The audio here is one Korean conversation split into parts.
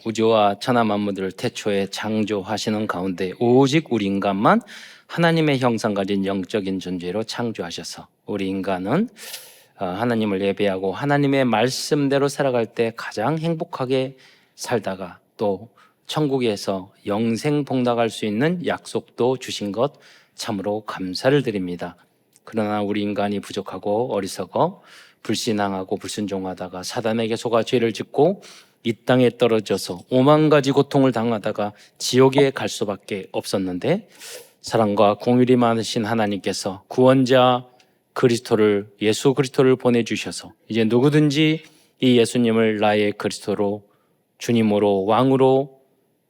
우주와 천하 만물들을 태초에 창조하시는 가운데 오직 우리 인간만 하나님의 형상 가진 영적인 존재로 창조하셔서 우리 인간은 하나님을 예배하고 하나님의 말씀대로 살아갈 때 가장 행복하게 살다가 또 천국에서 영생 복락할 수 있는 약속도 주신 것 참으로 감사를 드립니다. 그러나 우리 인간이 부족하고 어리석어 불신앙하고 불순종하다가 사단에게 속아 죄를 짓고 이 땅에 떨어져서 오만 가지 고통을 당하다가 지옥에 갈 수밖에 없었는데 사랑과 공율이 많으신 하나님께서 구원자 그리스도를 예수 그리스도를 보내주셔서 이제 누구든지 이 예수님을 나의 그리스도로 주님으로 왕으로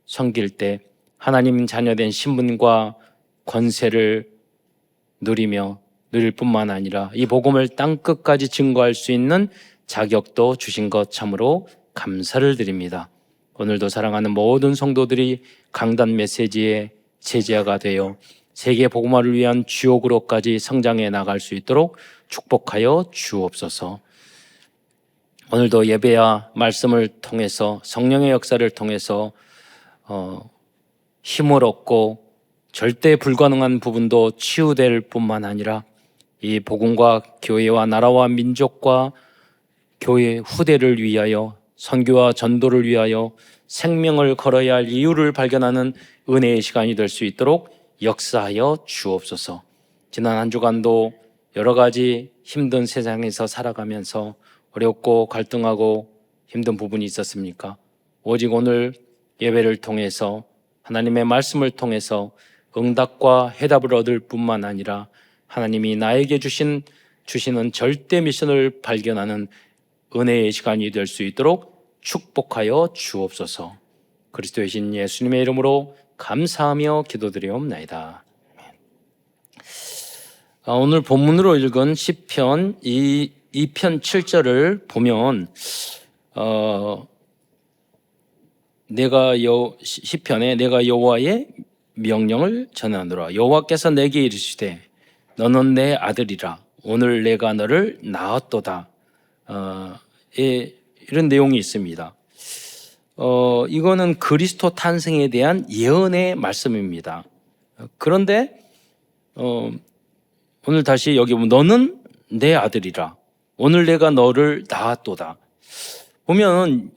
섬길 때 하나님 자녀된 신분과 권세를 누릴 뿐만 아니라 이 복음을 땅끝까지 증거할 수 있는 자격도 주신 것 참으로 감사를 드립니다. 오늘도 사랑하는 모든 성도들이 강단 메시지의 제자가 되어 세계 복음화를 위한 주역으로까지 성장해 나갈 수 있도록 축복하여 주옵소서. 오늘도 예배와 말씀을 통해서 성령의 역사를 통해서 힘을 얻고 절대 불가능한 부분도 치유될 뿐만 아니라 이 복음과 교회와 나라와 민족과 교회 후대를 위하여 선교와 전도를 위하여 생명을 걸어야 할 이유를 발견하는 은혜의 시간이 될 수 있도록 역사하여 주옵소서. 지난 한 주간도 여러 가지 힘든 세상에서 살아가면서 어렵고 갈등하고 힘든 부분이 있었습니까? 오직 오늘 예배를 통해서 하나님의 말씀을 통해서 응답과 해답을 얻을 뿐만 아니라 하나님이 나에게 주시는 절대 미션을 발견하는 은혜의 시간이 될 수 있도록 축복하여 주옵소서. 그리스도의 신 예수님의 이름으로 감사하며 기도드리옵나이다. 오늘 본문으로 읽은 시편 2편 7절을 보면 시편에 내가 여호와의 명령을 전하노라. 여호와께서 내게 이르시되 너는 내 아들이라 오늘 내가 너를 낳았도다. 이런 내용이 있습니다. 이거는 그리스도 탄생에 대한 예언의 말씀입니다. 그런데 오늘 다시 여기 보면 너는 내 아들이라 오늘 내가 너를 낳았도다. 보면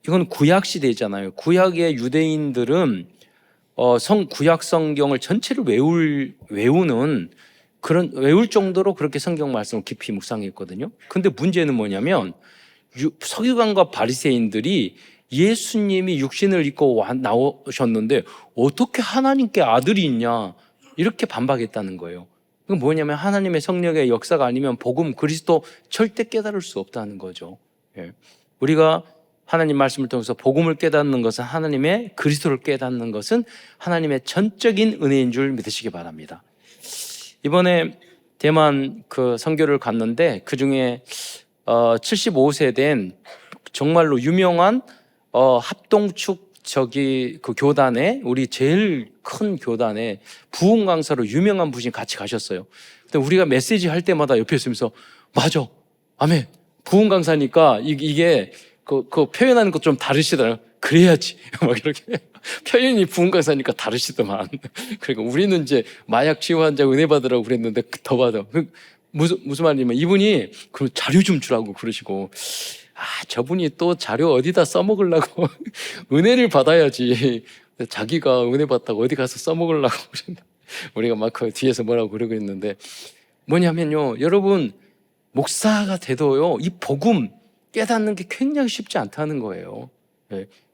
이건 구약 시대잖아요. 구약의 유대인들은 구약 성경을 전체를 외울 정도로 그렇게 성경 말씀을 깊이 묵상했거든요. 근데 문제는 뭐냐면 서기관과 바리새인들이 예수님이 육신을 입고 나오셨는데 어떻게 하나님께 아들이 있냐 이렇게 반박했다는 거예요. 그건 뭐냐면 하나님의 성령의 역사가 아니면 복음 그리스도 절대 깨달을 수 없다는 거죠. 우리가 하나님 말씀을 통해서 복음을 깨닫는 것은 하나님의 그리스도를 깨닫는 것은 하나님의 전적인 은혜인 줄 믿으시기 바랍니다. 이번에 대만 선교를 갔는데 그 중에 75세 된 정말로 유명한 합동축 그 교단에 우리 제일 큰 교단에 부흥 강사로 유명한 분이 같이 가셨어요. 근데 우리가 메시지 할 때마다 옆에 있으면서 맞아, 아멘. 부흥 강사니까 이게 그 표현하는 것 좀 다르시더라고요. 그래야지 막 이렇게 표현이 부흥 강사니까 다르시더만. 그러니까 우리는 이제 마약 치유 환자 은혜 받으라고 그랬는데 더 받아. 무슨 말이냐면 이분이 그 자료 좀 주라고 그러시고 저분이 또 자료 어디다 써먹으려고 은혜를 받아야지 자기가 은혜 받다고 어디 가서 써먹으려고 그랬는데 우리가 막 그 뒤에서 뭐라고 그러고 있는데 뭐냐면요, 여러분 목사가 돼도요 이 복음 깨닫는 게 굉장히 쉽지 않다는 거예요.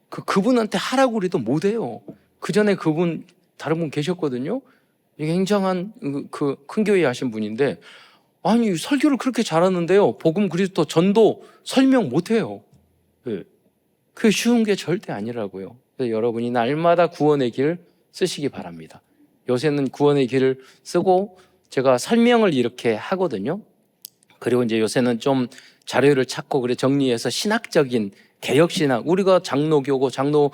그분한테 하라고 그래도 못해요. 그 전에 다른 분 계셨거든요. 이게 굉장한 큰 교회 하신 분인데 아니 설교를 그렇게 잘하는데요 복음 그리스도 전도 설명 못해요. 그게 쉬운 게 절대 아니라고요. 그래서 여러분이 날마다 구원의 길 쓰시기 바랍니다. 요새는 구원의 길을 쓰고 제가 설명을 이렇게 하거든요. 그리고 이제 요새는 좀 자료를 찾고 그래 정리해서 신학적인 개혁신학, 우리가 장로교고 장로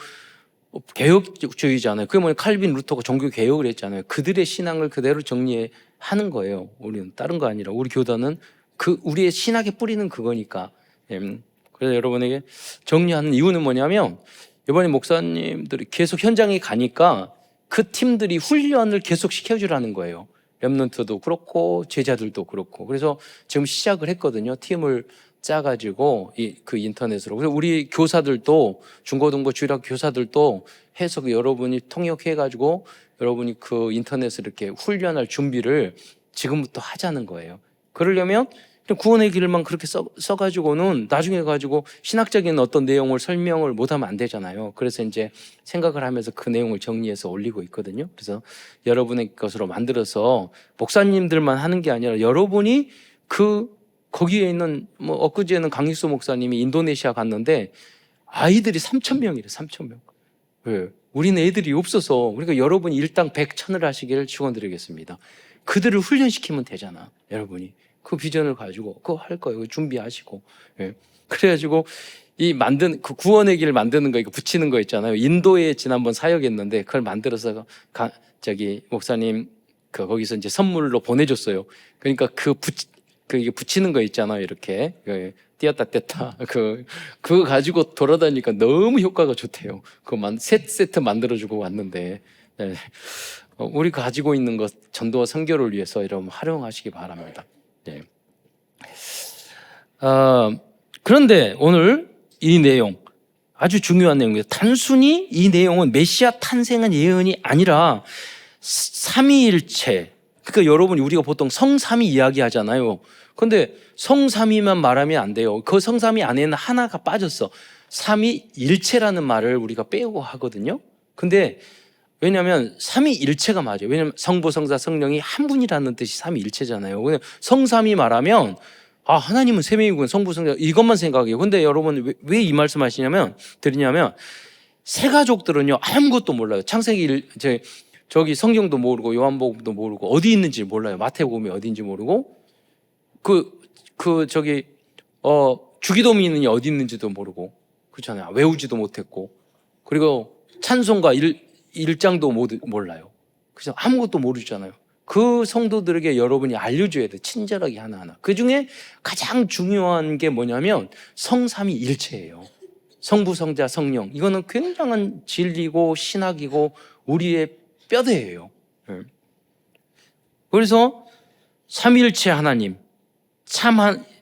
개혁주의잖아요. 그게 뭐냐, 칼빈 루터가 종교 개혁을 했잖아요. 그들의 신앙을 그대로 정리하는 거예요. 우리는 다른 거 아니라 우리 교단은 우리의 신학의 뿌리는 그거니까. 그래서 여러분에게 정리하는 이유는 뭐냐면 이번에 목사님들이 계속 현장에 가니까 그 팀들이 훈련을 계속 시켜주라는 거예요. 렘넌트도 그렇고 제자들도 그렇고. 그래서 지금 시작을 했거든요. 팀을 짜가지고 그 인터넷으로. 그래서 우리 교사들도 중고등부 주일학 교사들도 해서 여러분이 통역해가지고 여러분이 그 인터넷을 이렇게 훈련할 준비를 지금부터 하자는 거예요. 그러려면 구원의 길만 그렇게 써가지고는 나중에 가지고 신학적인 어떤 내용을 설명을 못하면 안 되잖아요. 그래서 이제 생각을 하면서 그 내용을 정리해서 올리고 있거든요. 그래서 여러분의 것으로 만들어서 목사님들만 하는 게 아니라 여러분이 거기에 있는 엊그제는 강익수 목사님이 인도네시아 갔는데 아이들이 3,000명이래. 3,000명. 왜? 우리는 애들이 없어서. 그러니까 여러분이 일당 100,000을 하시기를 축원드리겠습니다. 그들을 훈련시키면 되잖아. 여러분이 그 비전을 가지고 그거 할 거예요. 준비하시고. 예. 그래가지고 그 구원의 길을 만드는 거, 이거 붙이는 거 있잖아요. 인도에 지난번 사역했는데 그걸 만들어서 목사님 거기서 이제 선물로 보내줬어요. 그러니까 이게 붙이는 거 있잖아요. 이렇게 띄었다 뗐다 그거 가지고 돌아다니니까 너무 효과가 좋대요. 그거 세트 만들어주고 왔는데. 네. 우리 가지고 있는 것 전도와 선교를 위해서 여러분 활용하시기 바랍니다. 네. 그런데 오늘 이 내용 아주 중요한 내용입니다. 단순히 이 내용은 메시아 탄생한 예언이 아니라 삼위일체. 그러니까 여러분 우리가 보통 성삼위 이야기하잖아요. 그런데 성삼위만 말하면 안 돼요. 그 성삼위 안에는 하나가 빠졌어. 삼위일체라는 말을 우리가 빼고 하거든요. 근데 왜냐하면 삼위일체가 맞아요. 왜냐하면 성부, 성자, 성령이 한 분이라는 뜻이 삼위일체잖아요. 성삼위 말하면 하나님은 세 명이군, 성부, 성자 이것만 생각해요. 근데 여러분 왜 이 말씀하시냐면 드리냐면 세 가족들은요 아무것도 몰라요. 창세기 저기 성경도 모르고 요한복음도 모르고 어디 있는지 몰라요. 마태복음이 어디인지 모르고 주기도민이 어디 있는지도 모르고 그렇잖아요. 외우지도 못했고 그리고 찬송가 1장도 몰라요. 그래서 아무것도 모르잖아요. 그 성도들에게 여러분이 알려줘야 돼. 친절하게 하나하나. 그 중에 가장 중요한 게 뭐냐면 성삼위일체예요. 성부, 성자, 성령. 이거는 굉장한 진리고 신학이고 우리의 뼈대예요. 그래서 삼위일체 하나님,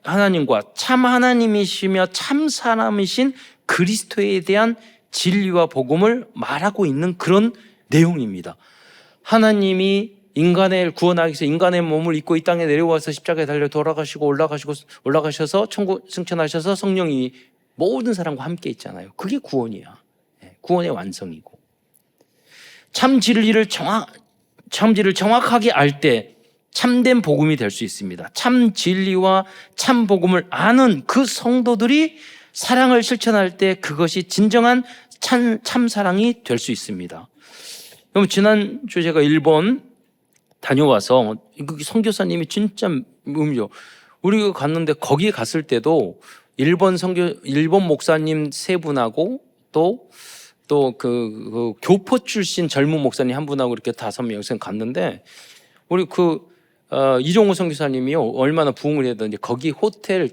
하나님과 참 하나님이시며 참 사람이신 그리스도에 대한 진리와 복음을 말하고 있는 그런 내용입니다. 하나님이 인간을 구원하기 위해서 인간의 몸을 입고 이 땅에 내려와서 십자가에 달려 돌아가시고 올라가셔서 천국 승천하셔서 성령이 모든 사람과 함께 있잖아요. 그게 구원이야. 구원의 완성이고 참 진리를 정확하게 알 때 참된 복음이 될 수 있습니다. 참 진리와 참 복음을 아는 그 성도들이 사랑을 실천할 때 그것이 진정한 참 사랑이 될 수 있습니다. 그럼 지난주 제가 일본 다녀와서 선교사님이 진짜 의미죠. 우리가 갔는데 거기 갔을 때도 일본 목사님 세 분하고 또 그 교포 출신 젊은 목사님 한 분하고 이렇게 5명씩 갔는데 우리 이종호 선교사님이요 얼마나 부흥을 했던지 거기 호텔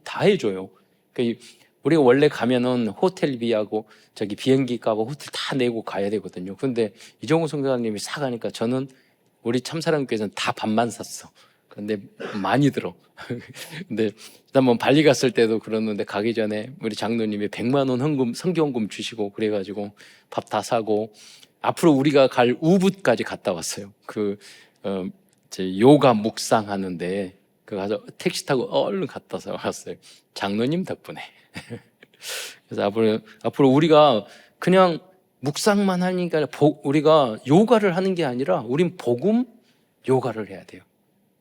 다 해줘요. 그러니까 우리가 원래 가면은 호텔비하고 비행기 값하고 호텔 다 내고 가야 되거든요. 그런데 이종호 선교사님이 사가니까 저는 우리 참사랑교회에서는 다 반만 샀어. 그런데 많이 들어. 근데 한번 발리 갔을 때도 그러는데 가기 전에 우리 장로님이 100만 원 선교헌금 주시고 그래가지고 밥 다 사고 앞으로 우리가 갈 우붓까지 갔다 왔어요. 요가 묵상하는데 가서 택시 타고 얼른 갔다 왔어요. 장로님 덕분에. 그래서 앞으로 우리가 그냥 묵상만 하니까 우리가 요가를 하는 게 아니라 우린 복음 요가를 해야 돼요.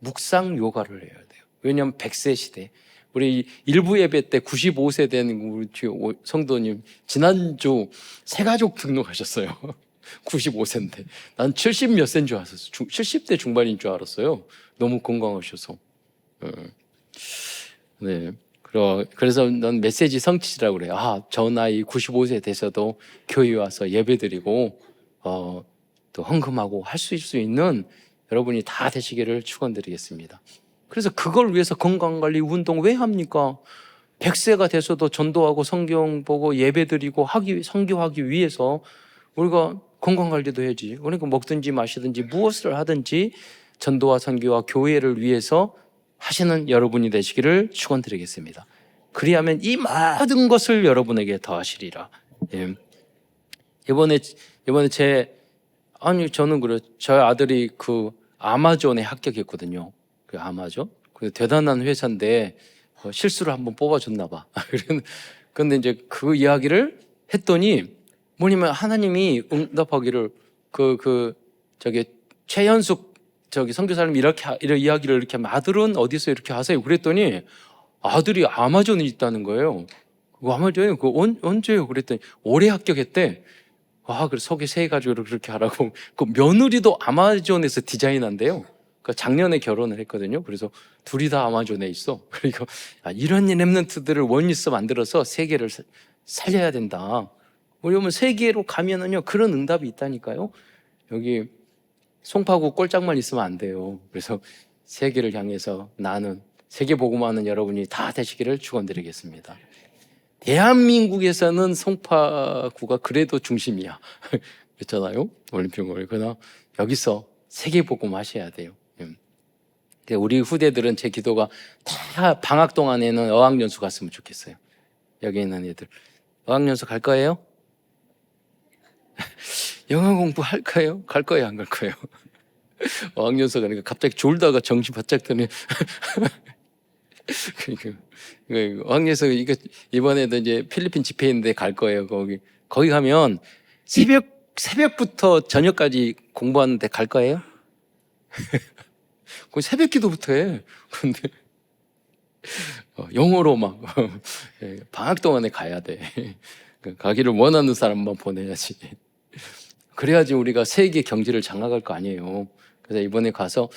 묵상 요가를 해야 돼요. 왜냐하면 100세 시대. 우리 일부 예배 때 95세 된 우리 성도님 지난주 새가족 등록하셨어요. 95세인데 난 70 몇 세인 줄 알았어요. 70대 중반인 줄 알았어요. 너무 건강하셔서. 네. 그래서 넌 메시지 성취라고 그래요. 저 나이 95세 되셔도 교회 와서 예배드리고 또 헌금하고 할 수 있는 여러분이 다 되시기를 축원드리겠습니다. 그래서 그걸 위해서 건강관리 운동 왜 합니까? 100세가 돼서도 전도하고 성경 보고 예배드리고 선교하기 위해서 우리가 건강관리도 해야지. 그러니까 먹든지 마시든지 무엇을 하든지 전도와 선교와 교회를 위해서 하시는 여러분이 되시기를 축원드리겠습니다. 그리하면 이 모든 것을 여러분에게 더하시리라. 예. 이번에 저는 그래. 저희 아들이 그 아마존에 합격했거든요. 그 아마존. 그 대단한 회사인데 실수를 한번 뽑아줬나 봐. 그런데 이제 그 이야기를 했더니 뭐냐면 하나님이 응답하기를 최현숙 선교사님 이런 이야기를 이렇게 하면 아들은 어디서 이렇게 하세요? 그랬더니 아들이 아마존에 있다는 거예요. 아마존에 언제요? 그랬더니 올해 합격했대. 그래서 소개해가지고 그렇게 하라고. 그 며느리도 아마존에서 디자인한대요. 작년에 결혼을 했거든요. 그래서 둘이 다 아마존에 있어. 그리고 이런 렘넌트들을 원리스 만들어서 세계를 살려야 된다. 왜냐면 세계로 가면은요 그런 응답이 있다니까요. 여기 송파구 꼴짝만 있으면 안 돼요. 그래서 세계를 향해서 나는 세계 복음하는 여러분이 다 되시기를 축원드리겠습니다. 대한민국에서는 송파구가 그래도 중심이야. 그렇잖아요. 올림픽을. 그러나 여기서 세계 복음 하셔야 돼요. 우리 후대들은 제 기도가 다 방학 동안에는 어학연수 갔으면 좋겠어요. 여기 있는 애들 어학연수 갈 거예요? 영어 공부 할까요? 갈 거예요? 안 갈 거예요? 어학연수 가니까 갑자기 졸다가 정신 바짝 드네. 어학연수 이번에도 이제 필리핀 집회인데 갈 거예요. 거기 가면 새벽부터 저녁까지 공부하는데 갈 거예요? 거기 새벽 기도부터 해. 근데 영어로 막 방학 동안에 가야 돼. 가기를 원하는 사람만 보내야지. 그래야지 우리가 세계 경제를 장악할 거 아니에요. 그래서 이번에 가서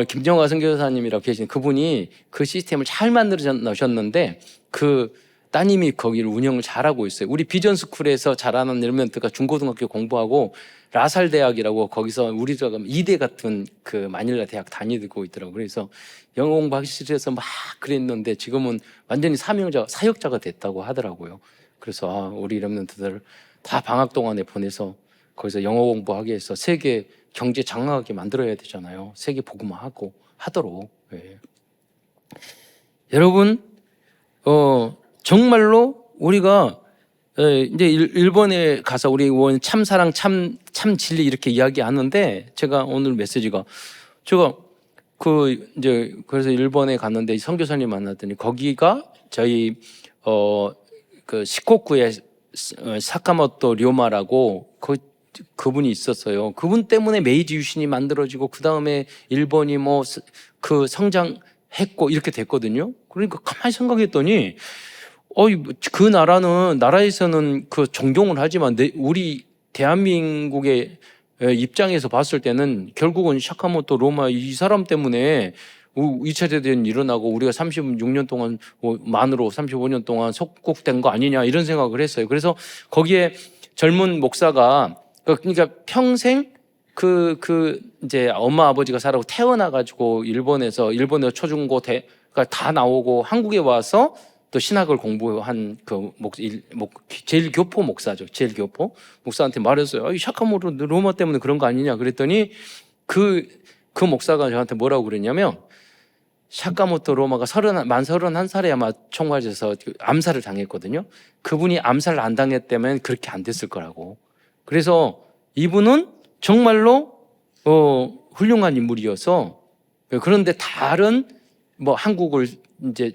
김정화 선교사님이라고 계신 그분이 그 시스템을 잘 만들어 놓으셨는데 그 따님이 거기를 운영을 잘하고 있어요. 우리 비전스쿨에서 잘하는 렘넌트가 중고등학교 공부하고 라살 대학이라고 거기서 우리가 이대 같은 그 마닐라 대학 다니고 있더라고요. 그래서 영어 공부하기 싫어서 막 그랬는데 지금은 완전히 사역자가 됐다고 하더라고요. 그래서 우리 렘넌트들 다 방학 동안에 보내서 거기서 영어 공부하게 해서 세계 경제 장악하게 만들어야 되잖아요. 세계 복음화하고 하도록. 네. 여러분, 정말로 우리가 이제 일본에 가서 우리 참사랑 참 진리 이렇게 이야기하는데 제가 오늘 메시지가 제가 그래서 일본에 갔는데 선교사님 만났더니 거기가 저희 그 시코쿠의 사카모토 료마라고 그분이 있었어요. 그분 때문에 메이지 유신이 만들어지고 그 다음에 일본이 그 성장했고 이렇게 됐거든요. 그러니까 가만히 생각했더니 그 나라에서는 그 존경을 하지만 우리 대한민국의 입장에서 봤을 때는 결국은 사카모토 로마 이 사람 때문에 2차 대전이 일어나고 우리가 36년 동안 만으로 35년 동안 속국된 거 아니냐 이런 생각을 했어요. 그래서 거기에 젊은 목사가 그러니까 평생 이제 엄마 아버지가 살아고 태어나가지고 일본에서 초중고 다 나오고 한국에 와서 또 신학을 공부한 제일 교포 목사죠. 제일 교포 목사한테 말했어요. 이 사카모토 로마 때문에 그런 거 아니냐 그랬더니 그 목사가 저한테 뭐라고 그랬냐면 사카모토 로마가 만 31살에 아마 총맞아서 암살을 당했거든요. 그분이 암살을 안 당했다면 그렇게 안 됐을 거라고. 그래서 이분은 정말로 훌륭한 인물이어서 그런데 다른 한국을 이제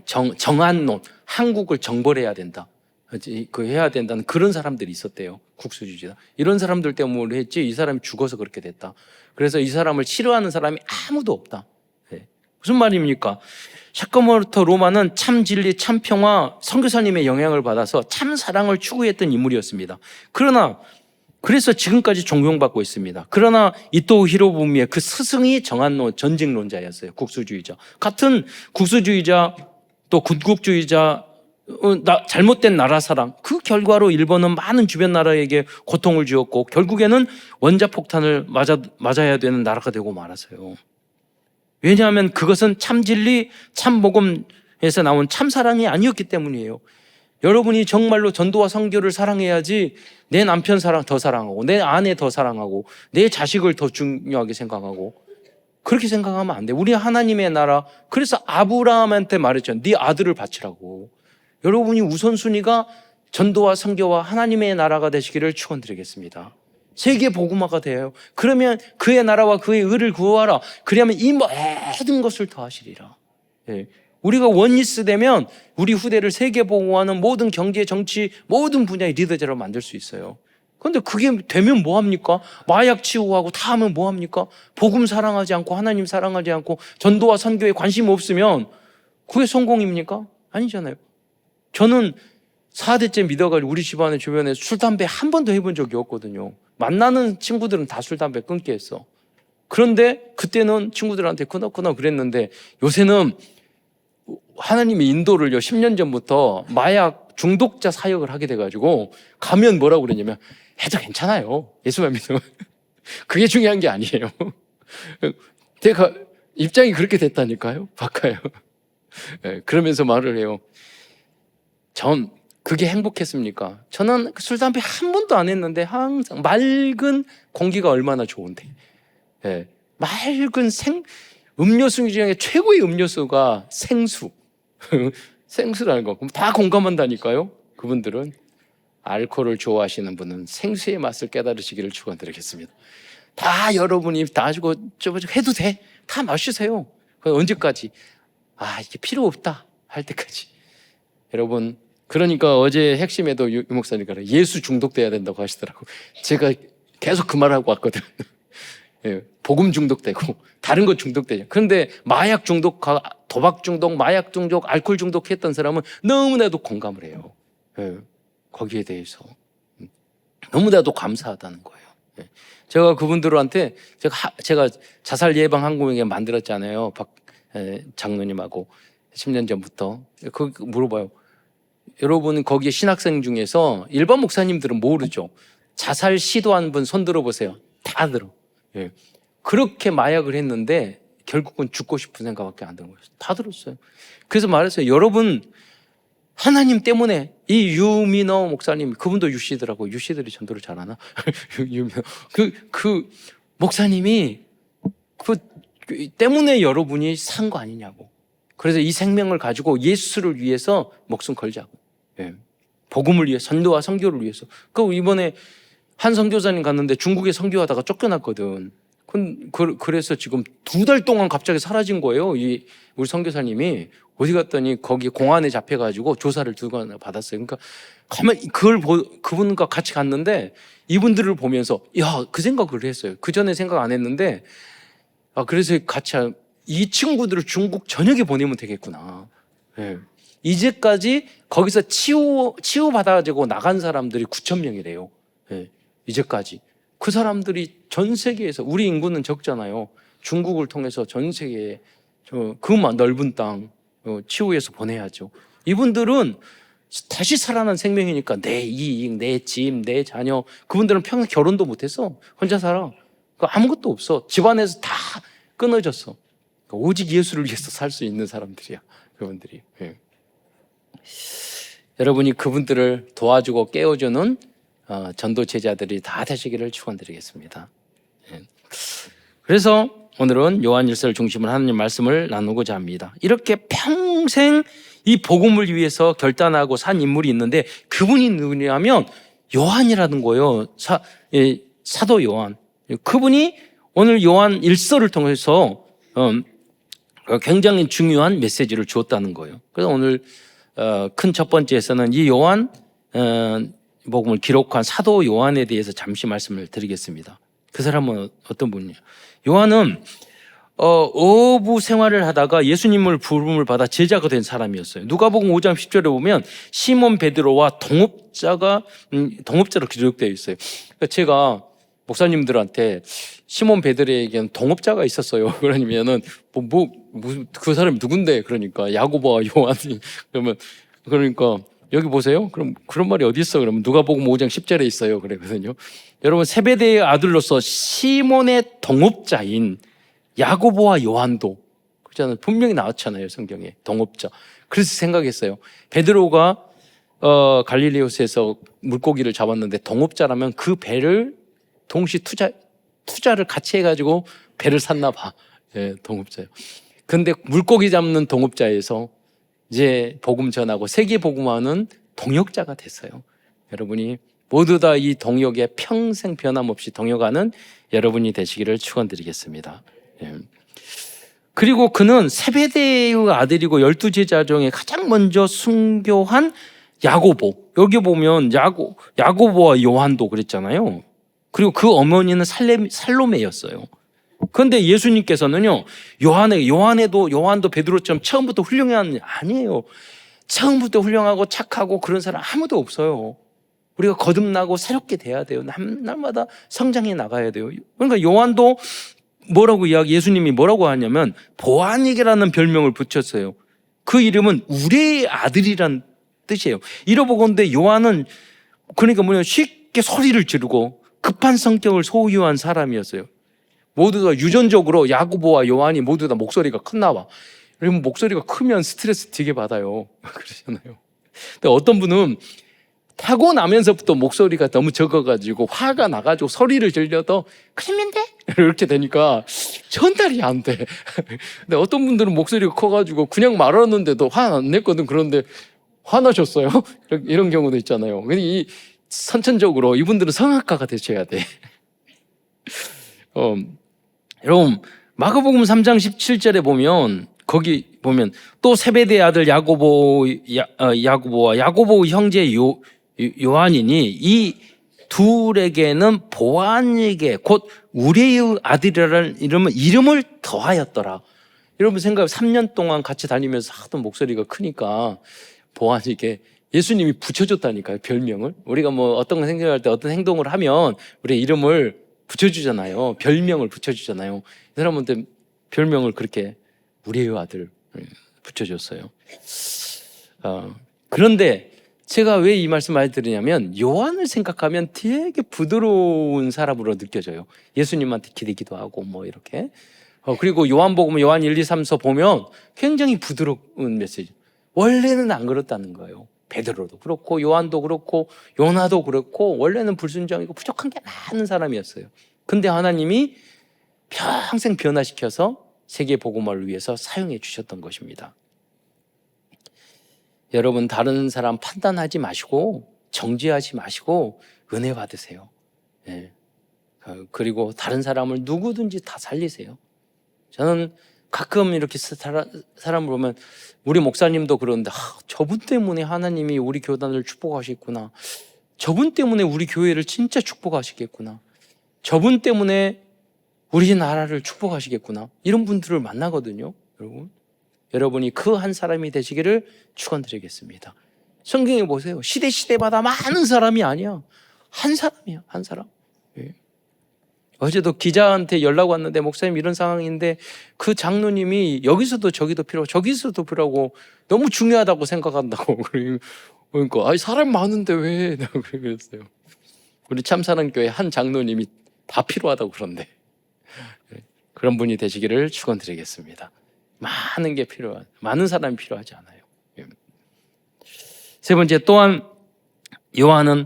정한론 한국을 정벌해야 된다. 해야 된다는 그런 사람들이 있었대요. 국수주의자. 이런 사람들 때문에 했지 이 사람이 죽어서 그렇게 됐다. 그래서 이 사람을 싫어하는 사람이 아무도 없다. 네. 무슨 말입니까? 사카모토 로마는 참 진리, 참 평화, 선교사님의 영향을 받아서 참 사랑을 추구했던 인물이었습니다. 그래서 지금까지 존경받고 있습니다. 그러나 이토 히로부미의 그 스승이 정한론 전쟁론자였어요. 국수주의자. 같은 국수주의자 또 군국주의자 잘못된 나라 사랑 그 결과로 일본은 많은 주변 나라에게 고통을 주었고 결국에는 원자폭탄을 맞아야 되는 나라가 되고 말았어요. 왜냐하면 그것은 참 진리, 참 복음에서 나온 참 사랑이 아니었기 때문이에요. 여러분이 정말로 전도와 선교를 사랑해야지 내 남편 더 사랑하고 내 아내 더 사랑하고 내 자식을 더 중요하게 생각하고 그렇게 생각하면 안 돼. 우리 하나님의 나라, 그래서 아브라함한테 말했죠. 네 아들을 바치라고. 여러분이 우선순위가 전도와 선교와 하나님의 나라가 되시기를 축원드리겠습니다. 세계 복음화가 돼요. 그러면 그의 나라와 그의 의를 구하라. 그러면 이 모든 것을 더하시리라. 예. 우리가 원리스 되면 우리 후대를 세계 복음화하는 모든 경제, 정치, 모든 분야의 리더제로 만들 수 있어요. 그런데 그게 되면 뭐합니까? 마약 치유하고 다 하면 뭐합니까? 복음 사랑하지 않고 하나님 사랑하지 않고 전도와 선교에 관심 없으면 그게 성공입니까? 아니잖아요. 저는 4대째 믿어가지고 우리 집안의 주변에 술, 담배 한 번도 해본 적이 없거든요. 만나는 친구들은 다 술, 담배 끊게 했어. 그런데 그때는 친구들한테 끊어 그랬는데 요새는 하나님의 인도를요, 10년 전부터 마약 중독자 사역을 하게 돼가지고 가면 뭐라고 그러냐면 해도 괜찮아요. 예수만 믿으면. 그게 중요한 게 아니에요. 제가 입장이 그렇게 됐다니까요. 바꿔요. 네, 그러면서 말을 해요. 전 그게 행복했습니까? 저는 술, 담배 한 번도 안 했는데 항상 맑은 공기가 얼마나 좋은데. 네, 맑은 음료수 중에 최고의 음료수가 생수. 생수라는 거. 그럼 다 공감한다니까요. 그분들은 알코올을 좋아하시는 분은 생수의 맛을 깨달으시기를 축원드리겠습니다. 다 여러분이 다 주고 해도 돼. 다 마시세요. 언제까지? 이게 필요 없다 할 때까지. 여러분, 그러니까 어제 핵심에도 유 목사님께서 예수 중독돼야 된다고 하시더라고. 제가 계속 그 말하고 왔거든. 예, 복음 중독되고 다른 것 중독되죠. 그런데 마약 중독, 도박 중독, 마약 중독, 알코올 중독했던 사람은 너무나도 공감을 해요. 예, 거기에 대해서 너무나도 감사하다는 거예요. 예, 제가 그분들한테 제가 자살 예방 항공회 만들었잖아요. 박 장로님하고 10년 전부터 물어봐요. 여러분 거기에 신학생 중에서 일반 목사님들은 모르죠. 자살 시도한 분 손 들어보세요. 다 들어. 예. 그렇게 마약을 했는데 결국은 죽고 싶은 생각밖에 안 드는 거예요. 다 들었어요. 그래서 말했어요. 여러분 하나님 때문에 이 유민호 목사님, 그분도 유씨더라고요. 유씨들이 전도를 잘하나? 유민호. 그 목사님이 그 때문에 여러분이 산 거 아니냐고. 그래서 이 생명을 가지고 예수를 위해서 목숨 걸자고. 예. 복음을 위해, 선도와 선교를 위해서. 이번에 한 선교사님 갔는데 중국에 선교하다가 쫓겨났거든. 그래서 지금 2달 동안 갑자기 사라진 거예요. 우리 선교사님이 어디 갔더니 거기 공안에 잡혀가지고 조사를 2번 받았어요. 그러니까 가만히 그분과 같이 갔는데 이분들을 보면서 그 생각을 했어요. 그 전에 생각 안 했는데 그래서 같이 이 친구들을 중국 전역에 보내면 되겠구나. 예. 이제까지 거기서 치유받아가지고 나간 사람들이 9,000명이래요. 예. 이제까지. 그 사람들이 전 세계에서, 우리 인구는 적잖아요. 중국을 통해서 전 세계에 그 넓은 땅 치유해서 보내야죠. 이분들은 다시 살아난 생명이니까 내 이익, 내 집, 내 자녀, 그분들은 평생 결혼도 못했어. 혼자 살아. 아무것도 없어. 집안에서 다 끊어졌어. 오직 예수를 위해서 살 수 있는 사람들이야. 그분들이. 예. 여러분이 그분들을 도와주고 깨워주는 전도 제자들이 다 되시기를 축원드리겠습니다. 예. 그래서 오늘은 요한 1서를 중심으로 하나님 말씀을 나누고자 합니다. 이렇게 평생 이 복음을 위해서 결단하고 산 인물이 있는데 그분이 누구냐면 요한이라는 거예요. 사도 요한. 그분이 오늘 요한 1서를 통해서 굉장히 중요한 메시지를 주었다는 거예요. 그래서 오늘 큰 첫 번째에서는 이 요한 복음을 기록한 사도 요한에 대해서 잠시 말씀을 드리겠습니다. 그 사람은 어떤 분이냐? 요한은 어부 생활을 하다가 예수님을 부름을 받아 제자가 된 사람이었어요. 누가복음 5장 10절에 보면 시몬 베드로와 동업자로 기록되어 있어요. 그러니까 제가 목사님들한테 시몬 베드로에게는 동업자가 있었어요. 그러면은 그 사람이 누군데? 그러니까 야고보와 요한이 그러니까 여기 보세요. 그럼 그런 말이 어디 있어? 그러면 누가복음 5장 10절에 있어요. 그랬거든요. 여러분 세베대의 아들로서 시몬의 동업자인 야고보와 요한도 그렇잖아요. 분명히 나왔잖아요, 성경에. 동업자. 그래서 생각했어요. 베드로가 갈릴리호수에서 물고기를 잡았는데 동업자라면 그 배를 동시 투자를 같이 해가지고 배를 샀나 봐. 예, 동업자요. 근데 물고기 잡는 동업자에서 이제 복음 전하고 세계 복음화는 동역자가 됐어요. 여러분이 모두 다 이 동역에 평생 변함없이 동역하는 여러분이 되시기를 축원드리겠습니다. 예. 그리고 그는 세베대의 아들이고 12제자 중에 가장 먼저 순교한 야고보. 여기 보면 야고보와 요한도 그랬잖아요. 그리고 그 어머니는 살로메였어요. 그런데 예수님께서는요, 요한도 베드로처럼 처음부터 훌륭한 아니에요. 처음부터 훌륭하고 착하고 그런 사람 아무도 없어요. 우리가 거듭나고 새롭게 돼야 돼요. 날마다 성장해 나가야 돼요. 그러니까 요한도 예수님이 뭐라고 하냐면 보아닉이라는 별명을 붙였어요. 그 이름은 우리의 아들이란 뜻이에요. 이러보건대 요한은 그러니까 쉽게 소리를 지르고 급한 성격을 소유한 사람이었어요. 모두 다 유전적으로 야고보와 요한이 모두 다 목소리가 컸나 봐. 그러면 목소리가 크면 스트레스 되게 받아요. 그러잖아요. 근데 어떤 분은 타고나면서부터 목소리가 너무 적어가지고 화가 나가지고 소리를 질려도 그러면 돼? 이렇게 되니까 전달이 안 돼. 근데 어떤 분들은 목소리가 커가지고 그냥 말하는데도 화 안 냈거든. 그런데 화나셨어요? 이런 경우도 있잖아요. 근데 이 선천적으로 이분들은 성악가가 되셔야 돼. 여러분 마가복음 3장 17절에 보면 거기 보면 또 세베대의 아들 야고보와 야고보 형제 요한이니 이 둘에게는 보아닉에 곧 우리의 아들이라는 이름을 더하였더라. 여러분 생각해 3년 동안 같이 다니면서 하도 목소리가 크니까 보아닉에 예수님이 붙여줬다니까요. 별명을. 우리가 어떤 거 생각할 때 어떤 행동을 하면 우리 이름을 붙여주잖아요. 별명을 붙여주잖아요. 이 사람한테 별명을 그렇게 우리의 아들 붙여줬어요. 그런데 제가 왜 이 말씀 많이 드리냐면 요한을 생각하면 되게 부드러운 사람으로 느껴져요. 예수님한테 기대기도 하고 이렇게. 그리고 요한복음 요한 1, 2, 3서 보면 굉장히 부드러운 메시지. 원래는 안 그렇다는 거예요. 베드로도 그렇고 요한도 그렇고 요나도 그렇고 원래는 불순종이고 부족한 게 많은 사람이었어요. 근데 하나님이 평생 변화시켜서 세계 복음화를 위해서 사용해 주셨던 것입니다. 여러분 다른 사람 판단하지 마시고 정죄하지 마시고 은혜 받으세요. 네. 그리고 다른 사람을 누구든지 다 살리세요. 저는 가끔 이렇게 사람을 보면 우리 목사님도 그러는데 저분 때문에 하나님이 우리 교단을 축복하시겠구나. 저분 때문에 우리 교회를 진짜 축복하시겠구나. 저분 때문에 우리나라를 축복하시겠구나. 이런 분들을 만나거든요. 여러분이 그 한 사람이 되시기를 축원드리겠습니다. 성경에 보세요. 시대마다 많은 사람이 아니야. 한 사람이야. 한 사람. 예. 어제도 기자한테 연락 왔는데 목사님 이런 상황인데 그 장로님이 여기서도 저기도 필요하고 저기서도 필요하고 너무 중요하다고 생각한다고. 그러니까 사람 많은데 왜? 그랬어요. 우리 참사랑교회 한 장로님이 다 필요하다고 그런데 그런 분이 되시기를 축원드리겠습니다. 많은 사람이 필요하지 않아요. 세 번째 또한 요한은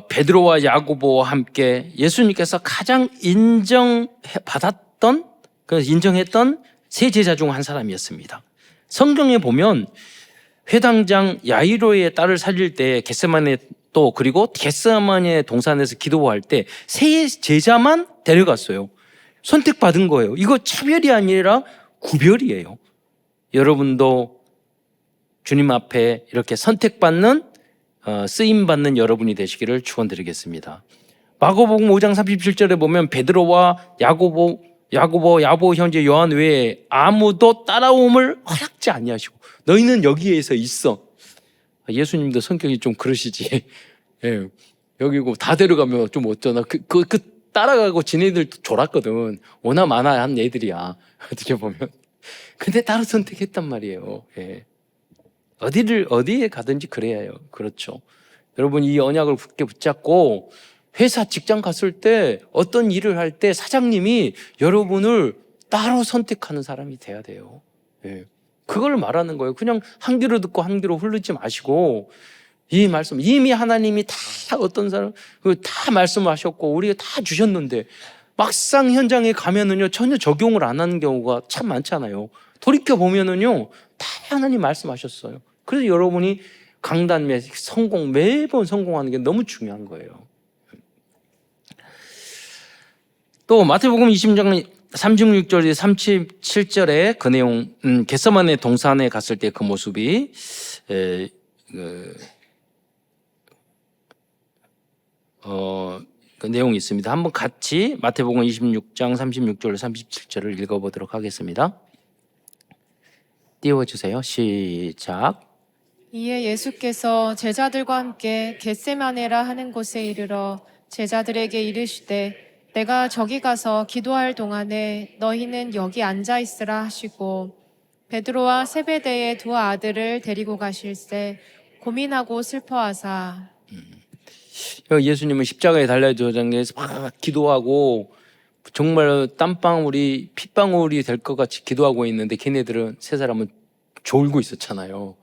베드로와 야고보와 함께 예수님께서 가장 인정했던 세 제자 중 한 사람이었습니다. 성경에 보면 회당장 야이로의 딸을 살릴 때 겟세마네 그리고 겟세마네 동산에서 기도할 때 세 제자만 데려갔어요. 선택받은 거예요. 이거 차별이 아니라 구별이에요. 여러분도 주님 앞에 이렇게 선택받는 쓰임받는 여러분이 되시기를 축원드리겠습니다. 마가복음 5장 37절에 보면 베드로와 야고보 형제 요한 외에 아무도 따라옴을 허락지 아니하시고 너희는 여기에서 있어. 예수님도 성격이 좀 그러시지. 예, 여기고 다 데려가면 좀 어쩌나. 따라가고 지네들도 졸았거든. 오나 마나 한 애들이야. 어떻게 보면. 근데 따로 선택했단 말이에요. 예. 어디에 가든지 그래야 해요. 그렇죠. 여러분 이 언약을 굳게 붙잡고 회사 직장 갔을 때 어떤 일을 할 때 사장님이 여러분을 따로 선택하는 사람이 돼야 돼요. 예. 그걸 말하는 거예요. 그냥 한 귀로 듣고 한 귀로 흐르지 마시고, 이 말씀 이미 하나님이 다 어떤 사람 다 말씀하셨고 우리가 다 주셨는데 막상 현장에 가면은요 전혀 적용을 안 하는 경우가 참 많잖아요. 돌이켜 보면은요 다 하나님 말씀하셨어요. 그래서 여러분이 강단 성공 매번 성공하는 게 너무 중요한 거예요. 또 마태복음 20장 36절에 37절에 그 내용, 겟세마네 동산에 갔을 때 그 모습이 그 내용이 있습니다. 한번 같이 마태복음 26장 36절 37절을 읽어보도록 하겠습니다. 띄워주세요. 시작. 이에 예수께서 제자들과 함께 겟세마네라 하는 곳에 이르러 제자들에게 이르시되 내가 저기 가서 기도할 동안에 너희는 여기 앉아 있으라 하시고 베드로와 세베대의 두 아들을 데리고 가실새 고민하고 슬퍼하사 예수님은 십자가에 달려져 장에서 막 기도하고 정말 땀방울이 핏방울이 될 것 같이 기도하고 있는데 걔네들은 세 사람은 졸고 있었잖아요.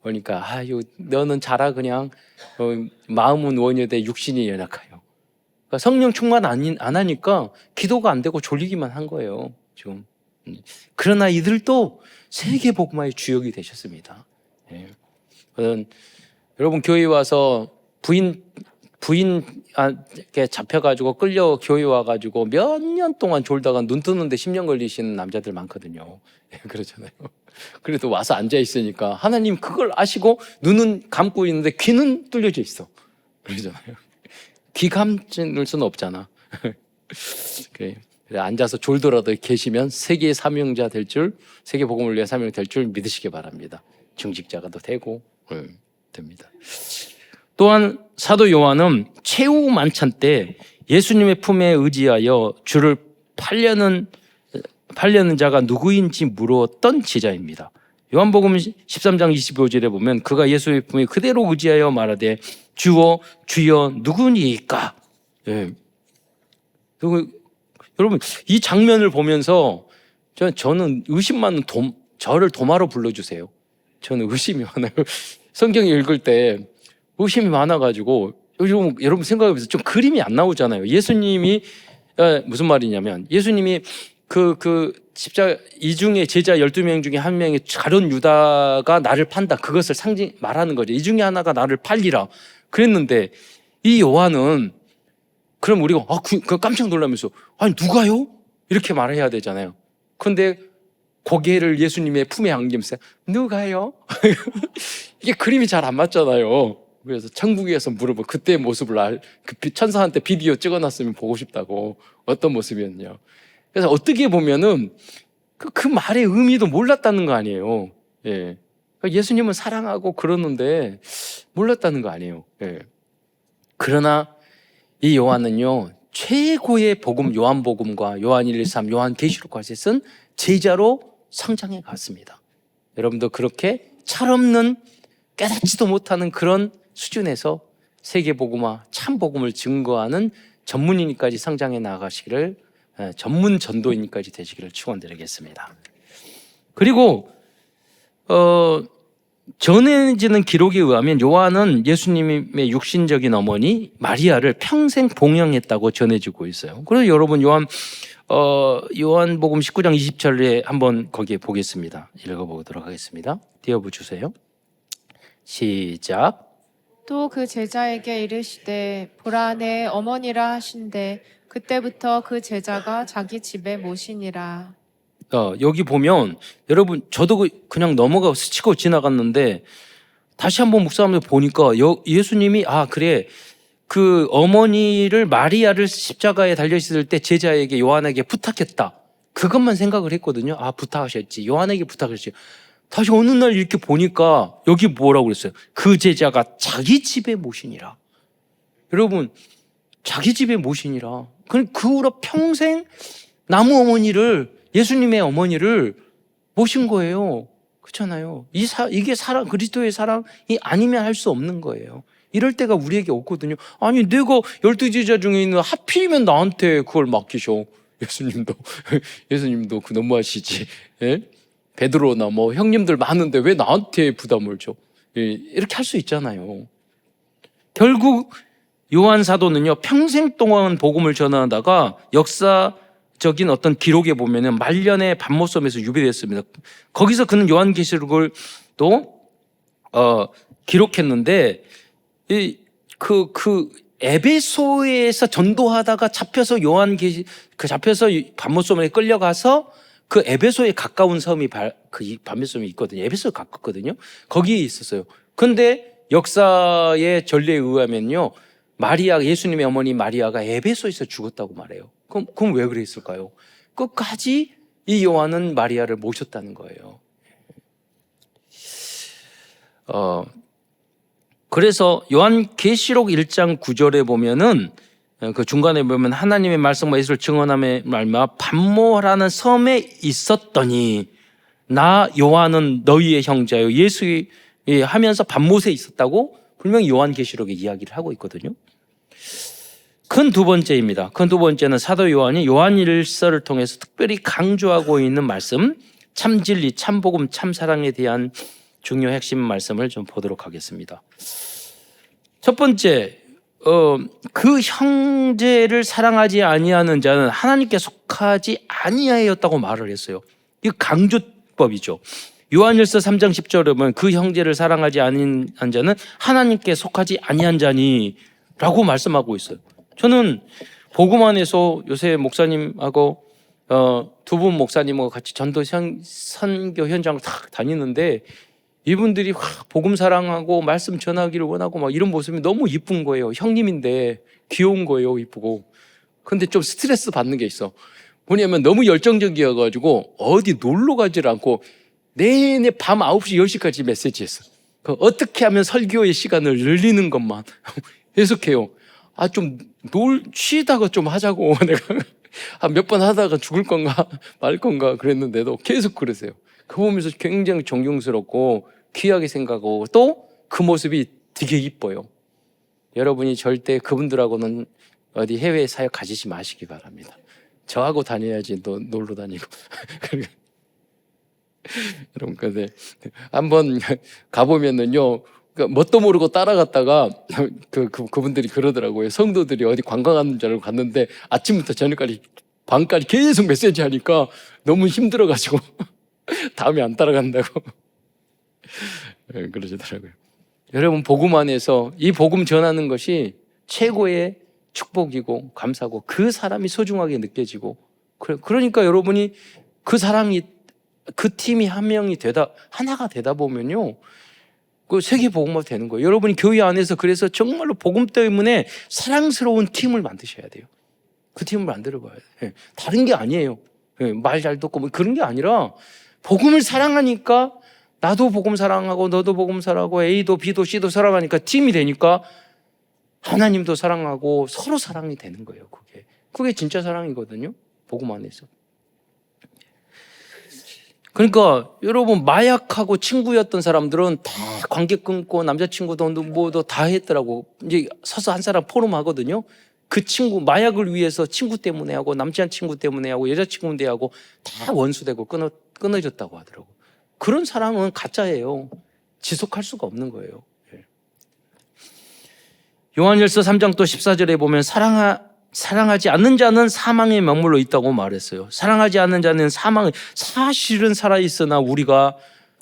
그러니까 아유 너는 자라 그냥 마음은 원효되 육신이 연약하여. 그러니까 성령 충만 안 하니까 기도가 안 되고 졸리기만 한 거예요. 지금. 그러나 이들도 세계 복음화의 주역이 되셨습니다. 예. 여러분 교회 와서 부인께 잡혀가지고 끌려 교회 와가지고 몇 년 동안 졸다가 눈 뜨는데 10년 걸리시는 남자들 많거든요. 그렇잖아요. 그래도 와서 앉아 있으니까 하나님 그걸 아시고 눈은 감고 있는데 귀는 뚫려져 있어. 그러잖아요. 귀 감을 수는 없잖아. 그래 앉아서 졸더라도 계시면 세계의 사명자 될 줄, 세계 복음을 위해 사명 될 줄 믿으시기 바랍니다. 중직자가도 되고 됩니다. 또한 사도 요한은 최후 만찬 때 예수님의 품에 의지하여 주를 팔려는 자가 누구인지 물었던 제자입니다. 요한복음 13장 25절에 보면 그가 예수의 품에 그대로 의지하여 말하되 주여 주여 누구니까? 예. 그리고 여러분 이 장면을 보면서 저는 의심 많은 저를 도마로 불러주세요. 저는 의심이 많아요. 성경 읽을 때 의심이 많아가지고 여러분 생각해보세요. 좀 그림이 안 나오잖아요. 예수님이 무슨 말이냐면 예수님이 십자가 이 중에 제자 12명 중에 한 명이 가룟 유다가 나를 판다. 그것을 말하는 거죠. 이 중에 하나가 나를 팔리라. 그랬는데 이 요한은 그럼 우리가 깜짝 놀라면서 아니 누가요? 이렇게 말해야 되잖아요. 그런데 고개를 예수님의 품에 안기면서 누가요? 이게 그림이 잘 안 맞잖아요. 그래서 천국에서 물어보 그때의 모습을 천사한테 비디오 찍어놨으면 보고 싶다고 어떤 모습이었냐. 그래서 어떻게 보면은 그 말의 의미도 몰랐다는 거 아니에요. 예. 예수님은 사랑하고 그러는데 몰랐다는 거 아니에요. 예. 그러나 이 요한은요 최고의 복음 요한복음과 요한 1, 2, 3, 요한계시록과 쓴 제자로 성장해 갔습니다. 여러분도 그렇게 철없는 깨닫지도 못하는 그런 수준에서 세계복음화 참복음을 증거하는 전문인까지 성장해 나가시기를 전문 전도인까지 되시기를 축원드리겠습니다. 그리고 전해지는 기록에 의하면 요한은 예수님의 육신적인 어머니 마리아를 평생 봉양했다고 전해지고 있어요. 그래서 여러분 요한복음 19장 20절에 한번 거기에 보겠습니다. 읽어보도록 하겠습니다. 띄워보 주세요. 시작. 또 그 제자에게 이르시되 보라 내 어머니라 하신대 그때부터 그 제자가 자기 집에 모시니라. 여기 보면 여러분 저도 그냥 넘어가고 스치고 지나갔는데 다시 한번 묵상하면서 보니까 예수님이 그래 그 어머니를 마리아를 십자가에 달려있을 때 제자에게 요한에게 부탁했다. 그것만 생각을 했거든요. 부탁하셨지. 요한에게 부탁했지. 다시 어느 날 이렇게 보니까 여기 뭐라고 그랬어요? 그 제자가 자기 집에 모시니라. 여러분 자기 집에 모시니라. 그 후로 평생 나무 어머니를 예수님의 어머니를 모신 거예요. 그렇잖아요. 이게 그리스도의 사랑이 아니면 할 수 없는 거예요. 이럴 때가 우리에게 없거든요. 아니 내가 12제자 중에 있는 하필이면 나한테 그걸 맡기셔. 예수님도 그 너무하시지. 예? 베드로나 뭐 형님들 많은데 왜 나한테 부담을 줘? 예, 이렇게 할 수 있잖아요. 결국 요한 사도는요, 평생 동안 복음을 전하다가 역사적인 어떤 기록에 보면은 말년에 반모섬에서 유배됐습니다. 거기서 그는 요한계시록을 또 기록했는데 그 에베소에서 전도하다가 잡혀서 잡혀서 반모섬에 끌려가서 그 에베소에 가까운 섬이 그 반모섬이 있거든요. 에베소에 가깝거든요. 거기에 있었어요. 근데 역사의 전례에 의하면요, 예수님의 어머니 마리아가 에베소에서 죽었다고 말해요. 그럼 왜 그랬을까요? 끝까지 이 요한은 마리아를 모셨다는 거예요. 그래서 요한계시록 1장 9절에 보면은 그 중간에 보면 하나님의 말씀과 예수를 증언함에 말미암아 반모라는 섬에 있었더니 나 요한은 너희의 형제요 예수 하면서 반못에 있었다고 분명히 요한계시록에 이야기를 하고 있거든요. 큰 두 번째입니다. 큰 두 번째는 사도 요한이 요한일서를 통해서 특별히 강조하고 있는 말씀, 참 진리, 참 복음, 참 사랑에 대한 중요 핵심 말씀을 좀 보도록 하겠습니다. 첫 번째, 그 형제를 사랑하지 아니하는 자는 하나님께 속하지 아니하였다고 말을 했어요. 이 강조법이죠. 요한일서 3장 10절에 보면 그 형제를 사랑하지 아니한 자는 하나님께 속하지 아니한 자니 라고 말씀하고 있어요. 저는 복음 안에서 요새 목사님하고 두 분 목사님하고 같이 전도 선교 현장을 탁 다니는데 이분들이 복음 사랑하고 말씀 전하기를 원하고 막 이런 모습이 너무 이쁜 거예요. 형님인데 귀여운 거예요. 이쁘고. 근데 좀 스트레스 받는 게 있어. 뭐냐면 너무 열정적이어가지고 어디 놀러 가지를 않고 내내 밤 9시, 10시까지 메시지했어. 어떻게 하면 설교의 시간을 늘리는 것만 계속해요. 좀 쉬다가 좀 하자고. 내가 몇 번 하다가 죽을 건가 말 건가 그랬는데도 계속 그러세요. 그 보면서 굉장히 존경스럽고 귀하게 생각하고 또 그 모습이 되게 이뻐요. 여러분이 절대 그분들하고는 어디 해외 사역 가지지 마시기 바랍니다. 저하고 다녀야지 놀러 다니고. 여러분, 근데 한번 가보면은요, 뭣도 모르고 따라갔다가 그분들이 그러더라고요. 성도들이 어디 관광하는 줄 알고 갔는데 아침부터 저녁까지 밤까지 계속 메시지 하니까 너무 힘들어가지고 다음에 안 따라간다고 그러시더라고요. 여러분, 복음 안에서 이 복음 전하는 것이 최고의 축복이고 감사고 그 사람이 소중하게 느껴지고 그러니까 여러분이 그 사람이 그 팀이 하나가 되다 보면요, 그 세계 복음화 되는 거예요. 여러분이 교회 안에서 그래서 정말로 복음 때문에 사랑스러운 팀을 만드셔야 돼요. 그 팀을 만들어 봐야 돼요. 다른 게 아니에요. 말 잘 듣고 뭐 그런 게 아니라 복음을 사랑하니까 나도 복음 사랑하고 너도 복음 사랑하고 A도 B도 C도 사랑하니까 팀이 되니까 하나님도 사랑하고 서로 사랑이 되는 거예요. 그게 진짜 사랑이거든요. 복음 안에서. 그러니까 여러분, 마약하고 친구였던 사람들은 다 관계 끊고 남자친구도 뭐도 다 했더라고. 이제 서서 한 사람 포럼 하거든요. 그 친구, 마약을 위해서 친구 때문에 하고 남자친구 때문에 하고 여자친구 때문에 하고 다 원수되고 끊어졌다고 하더라고. 그런 사랑은 가짜예요. 지속할 수가 없는 거예요. 요한일서 3장 또 14절에 보면 사랑하지 않는 자는 사망의 명물로 있다고 말했어요. 사랑하지 않는 자는 사실은 살아있으나 우리가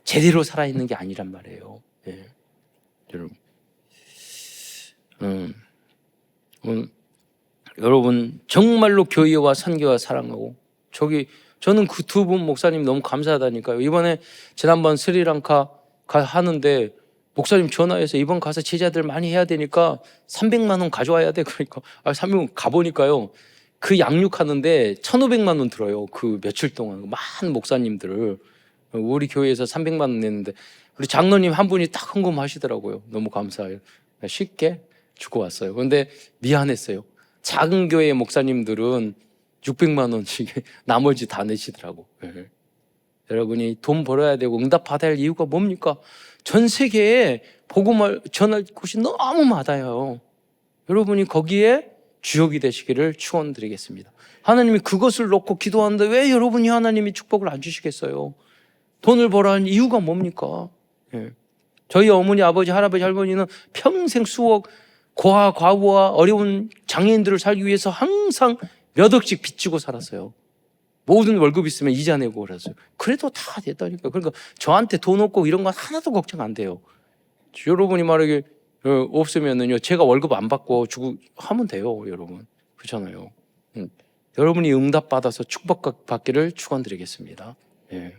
제대로 살아있는 게 아니란 말이에요. 여러분 정말로 교회와 선교와 사랑하고 저는 그 두 분 목사님 너무 감사하다니까요. 이번에 지난번 스리랑카 하는데 목사님 전화해서 이번 가서 제자들 많이 해야 되니까 300만 원 가져와야 돼. 그러니까 300만 가보니까요, 그 양육하는데 1,500만 원 들어요. 그 며칠 동안 많은 목사님들을 우리 교회에서 300만 원 냈는데 우리 장로님 한 분이 딱 헌금하시더라고요. 너무 감사해요. 쉽게 주고 왔어요. 그런데 미안했어요. 작은 교회 목사님들은 600만 원씩 나머지 다 내시더라고. 여러분이 돈 벌어야 되고 응답받아야 할 이유가 뭡니까? 전 세계에 복음을 전할 곳이 너무 많아요. 여러분이 거기에 주역이 되시기를 축원드리겠습니다. 하나님이 그것을 놓고 기도하는데 왜 여러분이 하나님이 축복을 안 주시겠어요? 돈을 벌어야 하는 이유가 뭡니까? 예. 저희 어머니, 아버지, 할아버지, 할머니는 평생 수억 고아, 과부와 어려운 장애인들을 살기 위해서 항상 몇 억씩 빚지고 살았어요. 모든 월급 있으면 이자 내고 그랬어요. 그래도 다 됐다니까. 그러니까 저한테 돈 없고 이런 건 하나도 걱정 안 돼요. 여러분이 만약에 없으면은요, 제가 월급 안 받고 주고 하면 돼요, 여러분. 그렇잖아요. 여러분이 응답 받아서 축복 받기를 축원드리겠습니다. 예.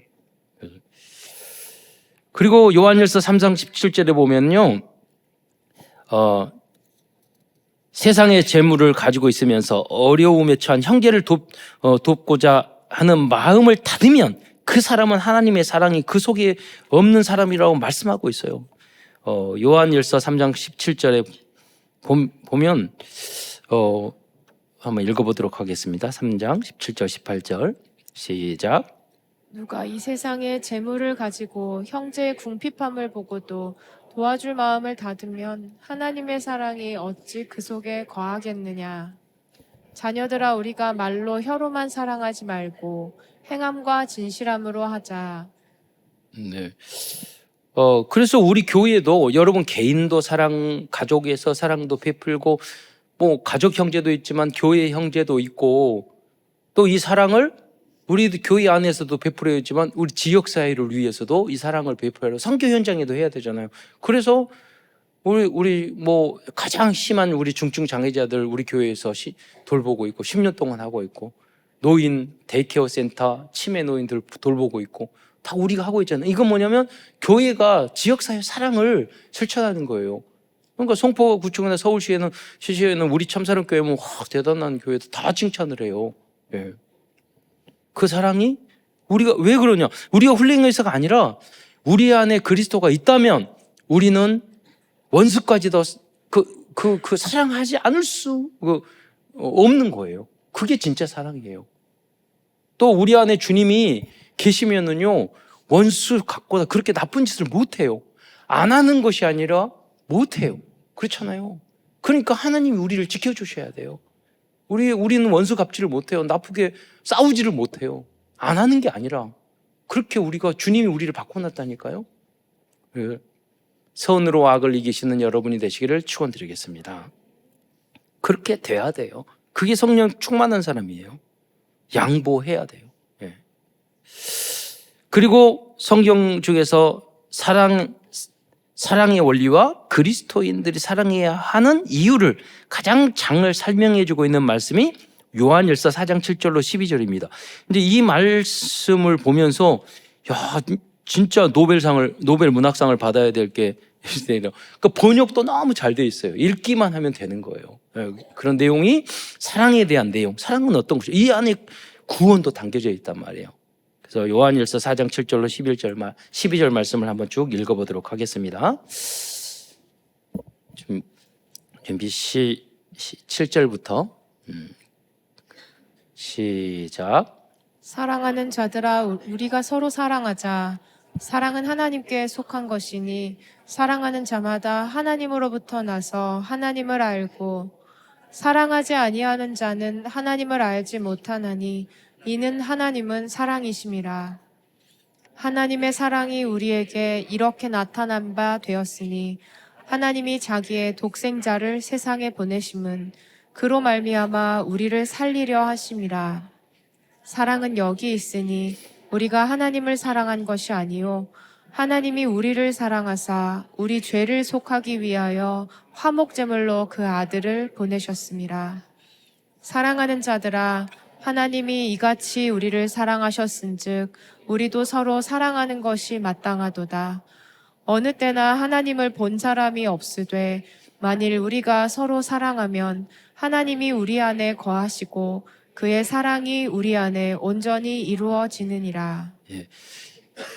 그리고 요한일서 3장 17절에 보면요, 세상의 재물을 가지고 있으면서 어려움에 처한 형제를 돕고자 하는 마음을 닫으면 그 사람은 하나님의 사랑이 그 속에 없는 사람이라고 말씀하고 있어요. 요한일서 3장 17절에 보면 한번 읽어보도록 하겠습니다. 3장 17절 18절 시작. 누가 이 세상의 재물을 가지고 형제의 궁핍함을 보고도 도와줄 마음을 닫으면 하나님의 사랑이 어찌 그 속에 거하겠느냐. 자녀들아, 우리가 말로 혀로만 사랑하지 말고 행함과 진실함으로 하자. 네. 그래서 우리 교회도 여러분 개인도 사랑, 가족에서 사랑도 베풀고 뭐 가족 형제도 있지만 교회 형제도 있고 또 이 사랑을 우리 교회 안에서도 베풀어야지만 우리 지역 사회를 위해서도 이 사랑을 베풀어야 선교 현장에도 해야 되잖아요. 그래서 우리 뭐 가장 심한 우리 중증 장애자들 우리 교회에서 돌보고 있고 10년 동안 하고 있고 노인 데이케어 센터 치매 노인들 돌보고 있고 다 우리가 하고 있잖아요. 이건 뭐냐면 교회가 지역사회 사랑을 실천하는 거예요. 그러니까 송포구청이나 서울시에는 시시에는 우리 참사랑교회면 대단한 교회도 다 칭찬을 해요. 예. 그 사랑이 우리가 왜 그러냐? 우리가 훌륭해서가 아니라 우리 안에 그리스도가 있다면 우리는 원수까지도 그 사랑하지 않을 수 없는 거예요. 그게 진짜 사랑이에요. 또 우리 안에 주님이 계시면은요, 원수 갖고 그렇게 나쁜 짓을 못 해요. 안 하는 것이 아니라 못 해요. 그렇잖아요. 그러니까 하나님이 우리를 지켜주셔야 돼요. 우리는 원수 갚지를 못해요. 나쁘게 싸우지를 못해요. 안 하는 게 아니라 그렇게 주님이 우리를 바꿔놨다니까요. 선으로 악을 이기시는 여러분이 되시기를 축원드리겠습니다. 그렇게 돼야 돼요. 그게 성령 충만한 사람이에요. 양보해야 돼요. 예. 그리고 성경 중에서 사랑의 원리와 그리스도인들이 사랑해야 하는 이유를 가장 장을 설명해주고 있는 말씀이 요한일서 4장 7절로 12절입니다. 근데 이 말씀을 보면서 야, 진짜 노벨 문학상을 받아야 될 게 그 번역도 너무 잘 돼 있어요. 읽기만 하면 되는 거예요. 그런 내용이 사랑에 대한 내용, 사랑은 어떤 것이죠? 이 안에 구원도 담겨져 있단 말이에요. 그래서 요한일서 4장 7절로 12절 말씀을 한번 쭉 읽어보도록 하겠습니다. 준비 7절부터 시작. 사랑하는 자들아, 우리가 서로 사랑하자. 사랑은 하나님께 속한 것이니 사랑하는 자마다 하나님으로부터 나서 하나님을 알고 사랑하지 아니하는 자는 하나님을 알지 못하나니 이는 하나님은 사랑이심이라. 하나님의 사랑이 우리에게 이렇게 나타난 바 되었으니 하나님이 자기의 독생자를 세상에 보내심은 그로 말미암아 우리를 살리려 하심이라. 사랑은 여기 있으니 우리가 하나님을 사랑한 것이 아니요 하나님이 우리를 사랑하사 우리 죄를 속하기 위하여 화목제물로 그 아들을 보내셨습니다. 사랑하는 자들아, 하나님이 이같이 우리를 사랑하셨은즉 우리도 서로 사랑하는 것이 마땅하도다. 어느 때나 하나님을 본 사람이 없으되 만일 우리가 서로 사랑하면 하나님이 우리 안에 거하시고 그의 사랑이 우리 안에 온전히 이루어지느니라. 예.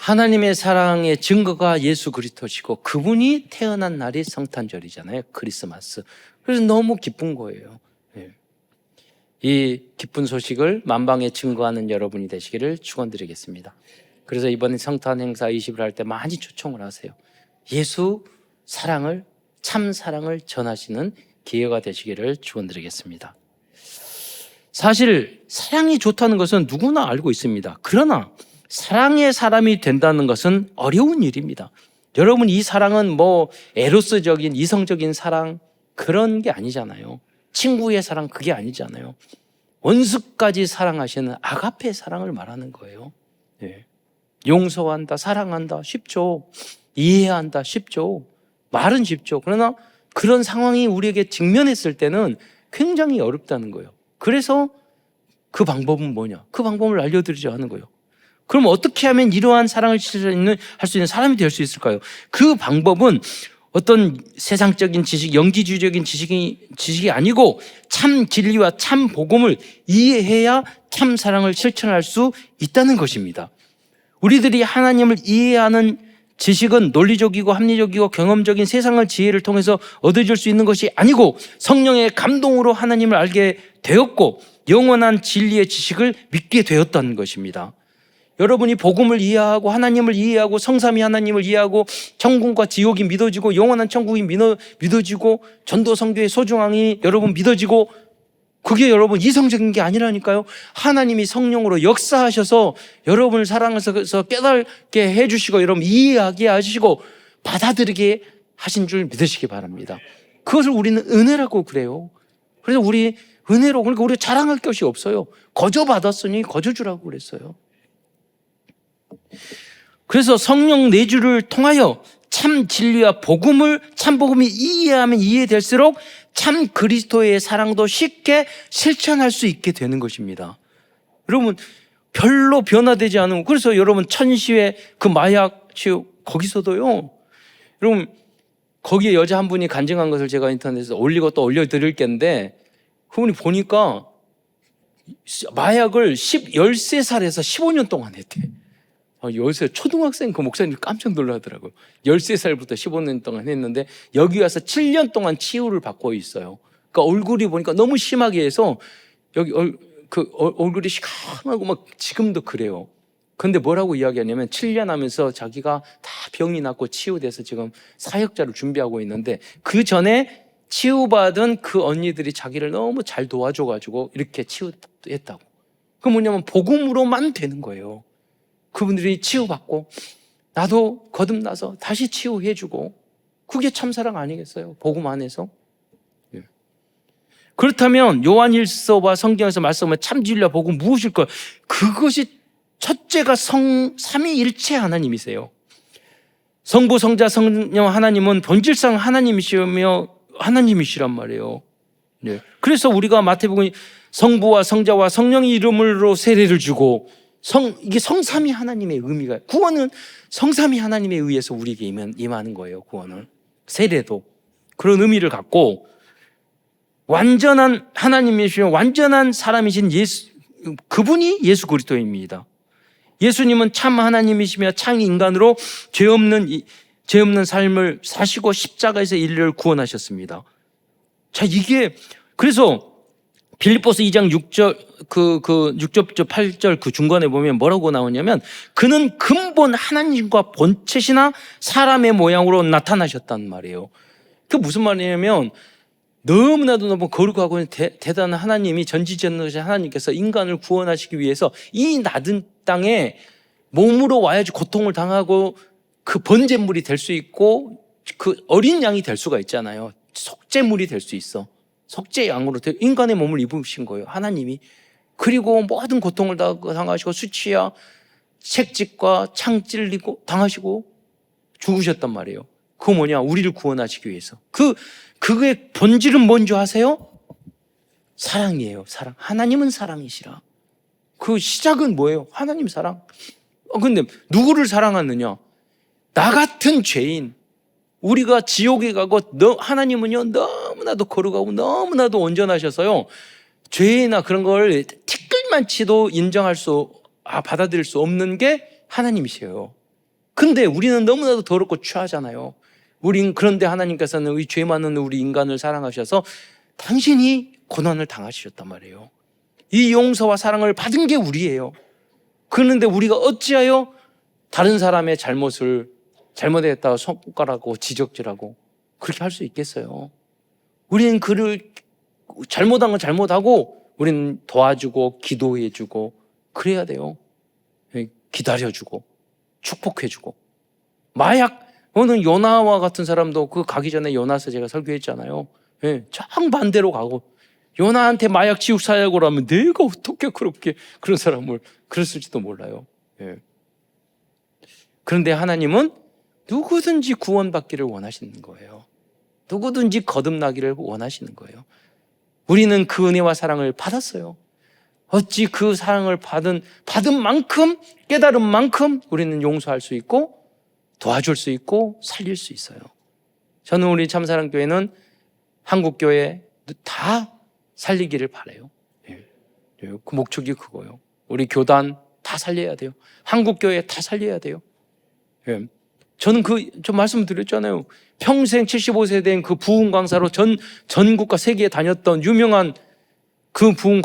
하나님의 사랑의 증거가 예수 그리스도시고 그분이 태어난 날이 성탄절이잖아요. 크리스마스. 그래서 너무 기쁜 거예요. 예. 이 기쁜 소식을 만방에 증거하는 여러분이 되시기를 축원드리겠습니다. 그래서 이번에 성탄 행사 20일 할 때 많이 초청을 하세요. 예수 사랑을, 참 사랑을 전하시는 기회가 되시기를 축원드리겠습니다. 사실 사랑이 좋다는 것은 누구나 알고 있습니다. 그러나 사랑의 사람이 된다는 것은 어려운 일입니다. 여러분, 이 사랑은 뭐 에로스적인 이성적인 사랑 그런 게 아니잖아요. 친구의 사랑 그게 아니잖아요. 원수까지 사랑하시는 아가페 사랑을 말하는 거예요. 네. 용서한다, 사랑한다 쉽죠. 이해한다 쉽죠. 말은 쉽죠. 그러나 그런 상황이 우리에게 직면했을 때는 굉장히 어렵다는 거예요. 그래서 그 방법은 뭐냐? 그 방법을 알려드리자 하는 거예요. 그럼 어떻게 하면 이러한 사랑을 할 수 있는 사람이 될 수 있을까요? 그 방법은 어떤 세상적인 지식, 영지주의적인 지식이 아니고 참 진리와 참 복음을 이해해야 참 사랑을 실천할 수 있다는 것입니다. 우리들이 하나님을 이해하는 지식은 논리적이고 합리적이고 경험적인 세상의 지혜를 통해서 얻어질 수 있는 것이 아니고 성령의 감동으로 하나님을 알게 되었고 영원한 진리의 지식을 믿게 되었다는 것입니다. 여러분이 복음을 이해하고 하나님을 이해하고 성삼위 하나님을 이해하고 천국과 지옥이 믿어지고 영원한 천국이 믿어지고 전도 선교의 소중함이 여러분 믿어지고 그게 여러분 이성적인 게 아니라니까요. 하나님이 성령으로 역사하셔서 여러분을 사랑해서 깨닫게 해주시고 여러분 이해하게 하시고 받아들이게 하신 줄 믿으시기 바랍니다. 그것을 우리는 은혜라고 그래요. 그래서 우리 은혜로, 그러니까 우리가 자랑할 것이 없어요. 거저 받았으니 거저 주라고 그랬어요. 그래서 성령 내주를 통하여 참 진리와 복음을, 참 복음이 이해하면 이해될수록 참 그리스도의 사랑도 쉽게 실천할 수 있게 되는 것입니다. 여러분, 별로 변화되지 않은, 그래서 여러분 천시의 그 마약 치유, 거기서도요, 여러분, 거기에 여자 한 분이 간증한 것을 제가 인터넷에서 올리고 또 올려드릴 텐데, 그분이 보니까 마약을 13살에서 15년 동안 했대. 요새 초등학생 그 목사님이 깜짝 놀라더라고요. 13살부터 15년 동안 했는데 여기 와서 7년 동안 치유를 받고 있어요. 그러니까 얼굴이 보니까 너무 심하게 해서 여기 얼굴이 시커멓고 막 지금도 그래요. 근데 뭐라고 이야기하냐면 7년 하면서 자기가 다 병이 났고 치유돼서 지금 사역자를 준비하고 있는데 그 전에 치유받은 그 언니들이 자기를 너무 잘 도와줘가지고 이렇게 치유했다고. 그 뭐냐면 복음으로만 되는 거예요. 그분들이 치유받고 나도 거듭나서 다시 치유해주고 그게 참사랑 아니겠어요? 복음 안에서. 그렇다면 요한일서와 성경에서 말씀하면 참 진리와 복음 무엇일까요? 그것이 첫째가 삼위일체 하나님이세요. 성부, 성자, 성령 하나님은 본질상 하나님이시며 하나님이시란 말이에요. 그래서 우리가 마태복음 성부와 성자와 성령의 이름으로 세례를 주고 이게 성삼위 하나님의 의미가, 구원은 성삼위 하나님에 의해서 우리에게 임하는 거예요. 구원은, 세례도 그런 의미를 갖고 완전한 하나님이시며 완전한 사람이신 그분이 예수 그리스도입니다. 예수님은 참 하나님이시며 참 인간으로 죄 없는 삶을 사시고 십자가에서 인류를 구원하셨습니다. 자, 이게 그래서 빌립보서 2장 6절 8절 그 중간에 보면 뭐라고 나오냐면 그는 근본 하나님과 본체시나 사람의 모양으로 나타나셨단 말이에요. 그게 무슨 말이냐면 너무나도 너무 거룩하고 대단한 하나님이 전지전능하신 하나님께서 인간을 구원하시기 위해서 이 낮은 땅에 몸으로 와야지 고통을 당하고 그 번제물이 될 수 있고 그 어린 양이 될 수가 있잖아요. 속죄물이 될 수 있어. 속죄 양으로 인간의 몸을 입으신 거예요. 하나님이. 그리고 모든 고통을 당하시고 수치와 채찍과 창 찔리고 당하시고 죽으셨단 말이에요. 그거 뭐냐? 우리를 구원하시기 위해서. 그의 본질은 뭔지 아세요? 사랑이에요. 사랑. 하나님은 사랑이시라. 그 시작은 뭐예요? 하나님 사랑. 근데 누구를 사랑하느냐? 나 같은 죄인. 우리가 지옥에 가고 하나님은요 너무나도 거룩하고 너무나도 온전하셔서요 죄나 그런 걸 티끌만치도 받아들일 수 없는 게 하나님이세요. 근데 우리는 너무나도 더럽고 추하잖아요. 그런데 하나님께서는 죄 많은 우리 인간을 사랑하셔서 당신이 고난을 당하셨단 말이에요. 이 용서와 사랑을 받은 게 우리예요. 그런데 우리가 어찌하여 다른 사람의 잘못을 잘못했다고 손가락하고 지적질하고 그렇게 할 수 있겠어요? 우리는 그를 잘못한 건 잘못하고 우리는 도와주고 기도해주고 그래야 돼요. 기다려주고 축복해주고. 마약 오늘 요나와 같은 사람도 그 가기 전에 요나서 제가 설교했잖아요. 정반대로 가고 요나한테 마약 지옥 사약으로 하면 내가 어떻게 그렇게 그런 사람을 그랬을지도 몰라요. 그런데 하나님은 누구든지 구원받기를 원하시는 거예요. 누구든지 거듭나기를 원하시는 거예요. 우리는 그 은혜와 사랑을 받았어요. 어찌 그 사랑을 받은 만큼, 깨달은 만큼 우리는 용서할 수 있고 도와줄 수 있고 살릴 수 있어요. 저는 우리 참사랑교회는 한국교회 다 살리기를 바라요. 그 목적이 그거예요. 우리 교단 다 살려야 돼요. 한국교회 다 살려야 돼요. 저는 저 말씀드렸잖아요. 평생 75세 된 그 부흥 강사로 전국과 세계에 다녔던 유명한 그 부흥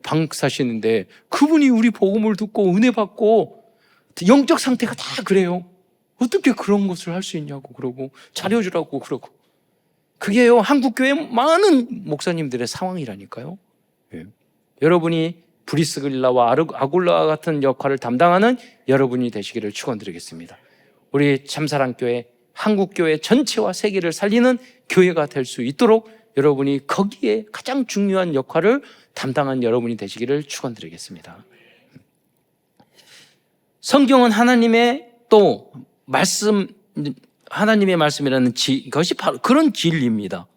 강사시는데 그분이 우리 복음을 듣고 은혜 받고 영적 상태가 다 그래요. 어떻게 그런 것을 할 수 있냐고 그러고 잘해주라고 그러고. 그게요, 한국교회 많은 목사님들의 상황이라니까요. 여러분이 브리스길라와 아굴라와 같은 역할을 담당하는 여러분이 되시기를 축원드리겠습니다. 우리 참사랑교회, 한국교회 전체와 세계를 살리는 교회가 될 수 있도록 여러분이 거기에 가장 중요한 역할을 담당한 여러분이 되시기를 축원드리겠습니다. 성경은 하나님의 또 말씀, 하나님의 말씀이라는 것이 바로 그런 진리입니다.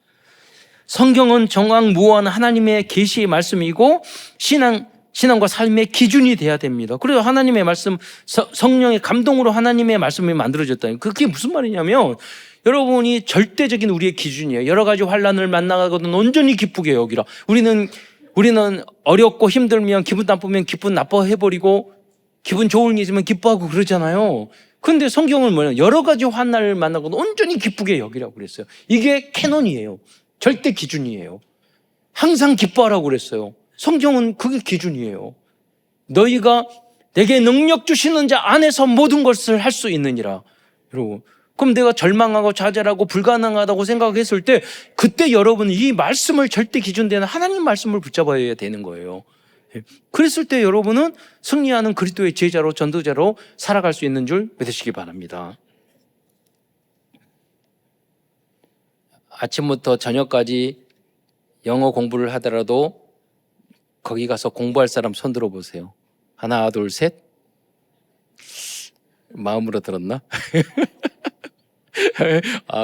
성경은 정확무한 하나님의 계시의 말씀이고 신앙과 삶의 기준이 돼야 됩니다. 그래서 하나님의 말씀, 성령의 감동으로 하나님의 말씀이 만들어졌다. 그게 무슨 말이냐면 여러분이 절대적인 우리의 기준이에요. 여러 가지 환난을 만나거든 온전히 기쁘게 여기라. 우리는 어렵고 힘들면 기분 나쁘면 기분 나빠해버리고 기분 좋은 일 있으면 기뻐하고 그러잖아요. 근데 성경은 뭐냐? 여러 가지 환난을 만나고도 온전히 기쁘게 여기라고 그랬어요. 이게 캐논이에요. 절대 기준이에요. 항상 기뻐하라고 그랬어요. 성경은 그게 기준이에요. 너희가 내게 능력 주시는 자 안에서 모든 것을 할 수 있느니라. 여러분, 그럼 내가 절망하고 좌절하고 불가능하다고 생각했을 때 그때 여러분은 이 말씀을 절대 기준되는 하나님 말씀을 붙잡아야 되는 거예요. 그랬을 때 여러분은 승리하는 그리스도의 제자로 전도자로 살아갈 수 있는 줄 믿으시기 바랍니다. 아침부터 저녁까지 영어 공부를 하더라도 거기 가서 공부할 사람 손 들어보세요. 하나, 둘, 셋. 마음으로 들었나?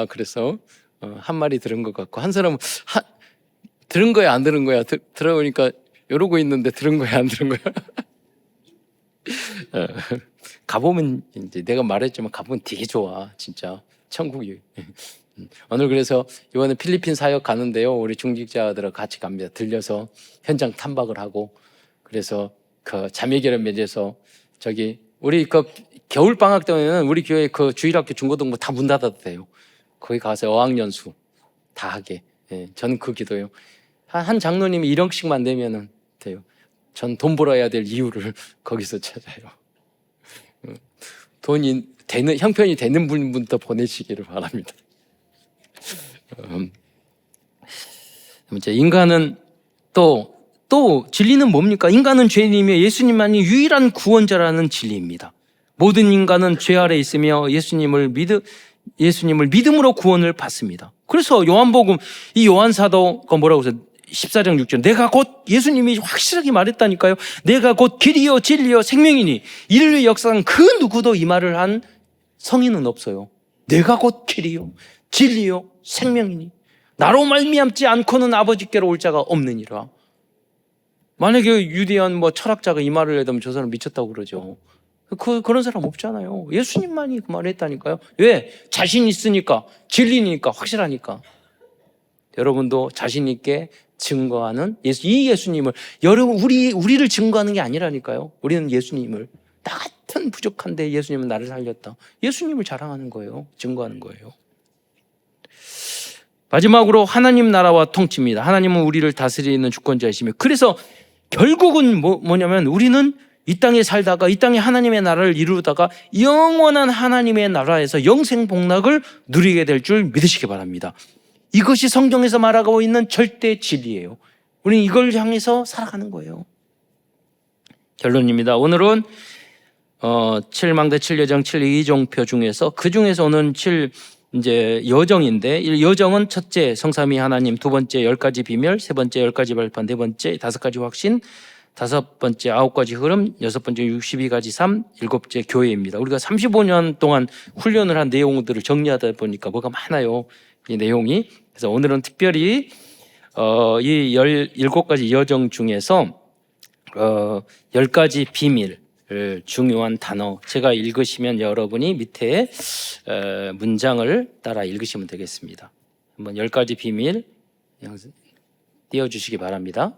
그래서 한 마리 들은 것 같고 한 사람은 들은 거야 안 들은 거야? 들어보니까 이러고 있는데 들은 거야 안 들은 거야? 가보면 이제 내가 말했지만 가보면 되게 좋아 진짜 천국이. 오늘 그래서 이번에 필리핀 사역 가는데요, 우리 중직자들하고 같이 갑니다. 들려서 현장 탐박을 하고 그래서 그 자매결연 맺어서 저기 우리 그 겨울 방학 때는 우리 교회 그 주일학교 중고등부 다 문 닫아도 돼요. 거기 가서 어학연수 다 하게. 저는 그 기도요. 한 장로님이 1억씩만 내면은 돼요. 전 돈 벌어야 될 이유를 거기서 찾아요. 돈이 되는 형편이 되는 분부터 보내시기를 바랍니다. 인간은 또 진리는 뭡니까? 인간은 죄인이며 예수님만이 유일한 구원자라는 진리입니다. 모든 인간은 죄 아래 있으며 예수님을 믿음으로 구원을 받습니다. 그래서 요한복음 이 요한사도가 뭐라고 해서 14장 6절 내가 곧 예수님이 확실하게 말했다니까요. 내가 곧 길이요 진리요 생명이니 인류의 역사상 그 누구도 이 말을 한 성인은 없어요. 내가 곧 길이요 진리요 생명이니 나로 말미암지 않고는 아버지께로 올 자가 없느니라. 만약에 유대한 철학자가 이 말을 해도 저 사람 미쳤다고 그러죠. 그런 사람 없잖아요. 예수님만이 그 말을 했다니까요. 왜? 자신 있으니까, 진리니까, 확실하니까. 여러분도 자신 있게 증거하는 이 예수님을, 여러분 우리를 증거하는 게 아니라니까요. 우리는 예수님을, 나 같은 부족한데 예수님은 나를 살렸다. 예수님을 자랑하는 거예요. 증거하는 거예요. 마지막으로 하나님 나라와 통치입니다. 하나님은 우리를 다스리는 주권자이시며, 그래서 결국은 뭐냐면 우리는 이 땅에 살다가 이 땅에 하나님의 나라를 이루다가 영원한 하나님의 나라에서 영생 복락을 누리게 될 줄 믿으시기 바랍니다. 이것이 성경에서 말하고 있는 절대 진리예요. 우리는 이걸 향해서 살아가는 거예요. 결론입니다. 오늘은 7망대 7여정 7이종표 중에서 그 중에서 오는 7 이제 여정인데, 여정은 첫째 성삼위 하나님, 두 번째 10가지 비밀, 세 번째 10가지 발판, 네 번째 5가지 확신, 다섯 번째 9가지 흐름, 여섯 번째 62가지 삶, 일곱째 교회입니다. 우리가 35년 동안 훈련을 한 내용들을 정리하다 보니까 뭐가 많아요, 이 내용이. 그래서 오늘은 특별히 이 17가지 여정 중에서 10가지 비밀, 중요한 단어, 제가 읽으시면 여러분이 밑에 문장을 따라 읽으시면 되겠습니다. 한번 10가지 비밀 띄워주시기 바랍니다.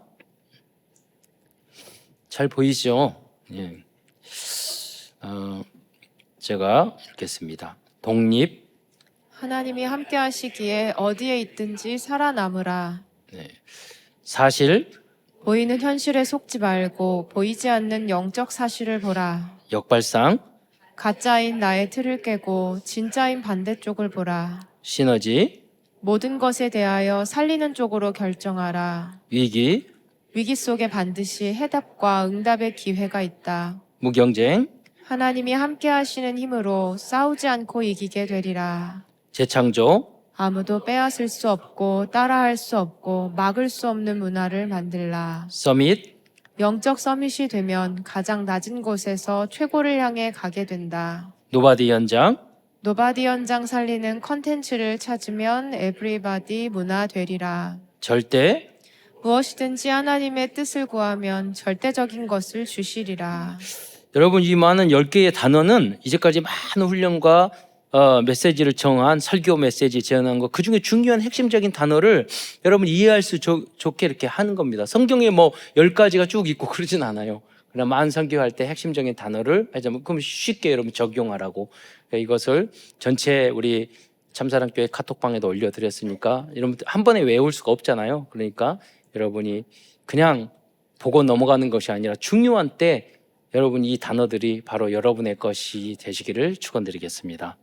잘 보이죠? 예. 제가 읽겠습니다. 독립, 하나님이 함께 하시기에 어디에 있든지 살아남으라. 네. 사실, 보이는 현실에 속지 말고 보이지 않는 영적 사실을 보라. 역발상, 가짜인 나의 틀을 깨고 진짜인 반대쪽을 보라. 시너지, 모든 것에 대하여 살리는 쪽으로 결정하라. 위기, 위기 속에 반드시 해답과 응답의 기회가 있다. 무경쟁, 하나님이 함께 하시는 힘으로 싸우지 않고 이기게 되리라. 재창조, 아무도 빼앗을 수 없고 따라할 수 없고 막을 수 없는 문화를 만들라. 서밋, 영적 서밋이 되면 가장 낮은 곳에서 최고를 향해 가게 된다. 노바디 현장, 노바디 현장 살리는 컨텐츠를 찾으면 에브리바디 문화 되리라. 절대, 무엇이든지 하나님의 뜻을 구하면 절대적인 것을 주시리라. 여러분, 이 많은 10개의 단어는 이제까지 많은 훈련과 메시지를 정한 설교 메시지 제안한 거, 그 중에 중요한 핵심적인 단어를 여러분 이해할 수 좋게 이렇게 하는 겁니다. 성경에 뭐 10가지가 쭉 있고 그러진 않아요. 그냥 만 설교할 때 핵심적인 단어를 하자면 그럼 쉽게 여러분 적용하라고. 그러니까 이것을 전체 우리 참사랑교회 카톡방에도 올려드렸으니까 여러분 한 번에 외울 수가 없잖아요. 그러니까 여러분이 그냥 보고 넘어가는 것이 아니라 중요한 때 여러분 이 단어들이 바로 여러분의 것이 되시기를 축원드리겠습니다.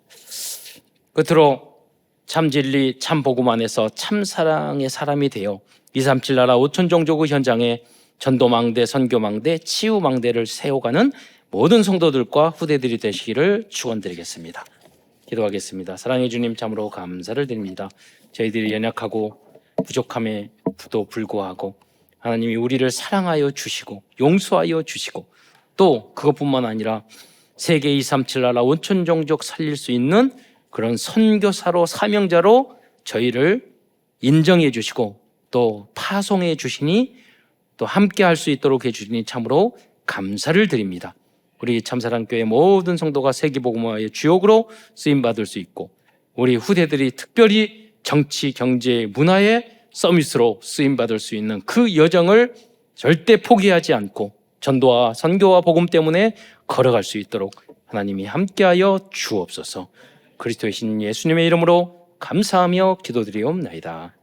끝으로 참 진리 참 복음 안에서 참 사랑의 사람이 되어 237 나라 5천 종족의 현장에 전도망대, 선교망대, 치유망대를 세워가는 모든 성도들과 후대들이 되시기를 축원드리겠습니다. 기도하겠습니다. 사랑해 주님, 참으로 감사를 드립니다. 저희들이 연약하고 부족함에도 불구하고 하나님이 우리를 사랑하여 주시고 용서하여 주시고 또 그것뿐만 아니라 세계 237 나라 온천 종족 살릴 수 있는 그런 선교사로 사명자로 저희를 인정해 주시고 또 파송해 주시니 또 함께 할 수 있도록 해 주시니 참으로 감사를 드립니다. 우리 참사랑교회 모든 성도가 세계복음화의 주역으로 쓰임받을 수 있고 우리 후대들이 특별히 정치, 경제, 문화의 서밋으로 쓰임받을 수 있는 그 여정을 절대 포기하지 않고 전도와 선교와 복음 때문에 걸어갈 수 있도록 하나님이 함께하여 주옵소서. 그리스도의 신 예수님의 이름으로 감사하며 기도드리옵나이다.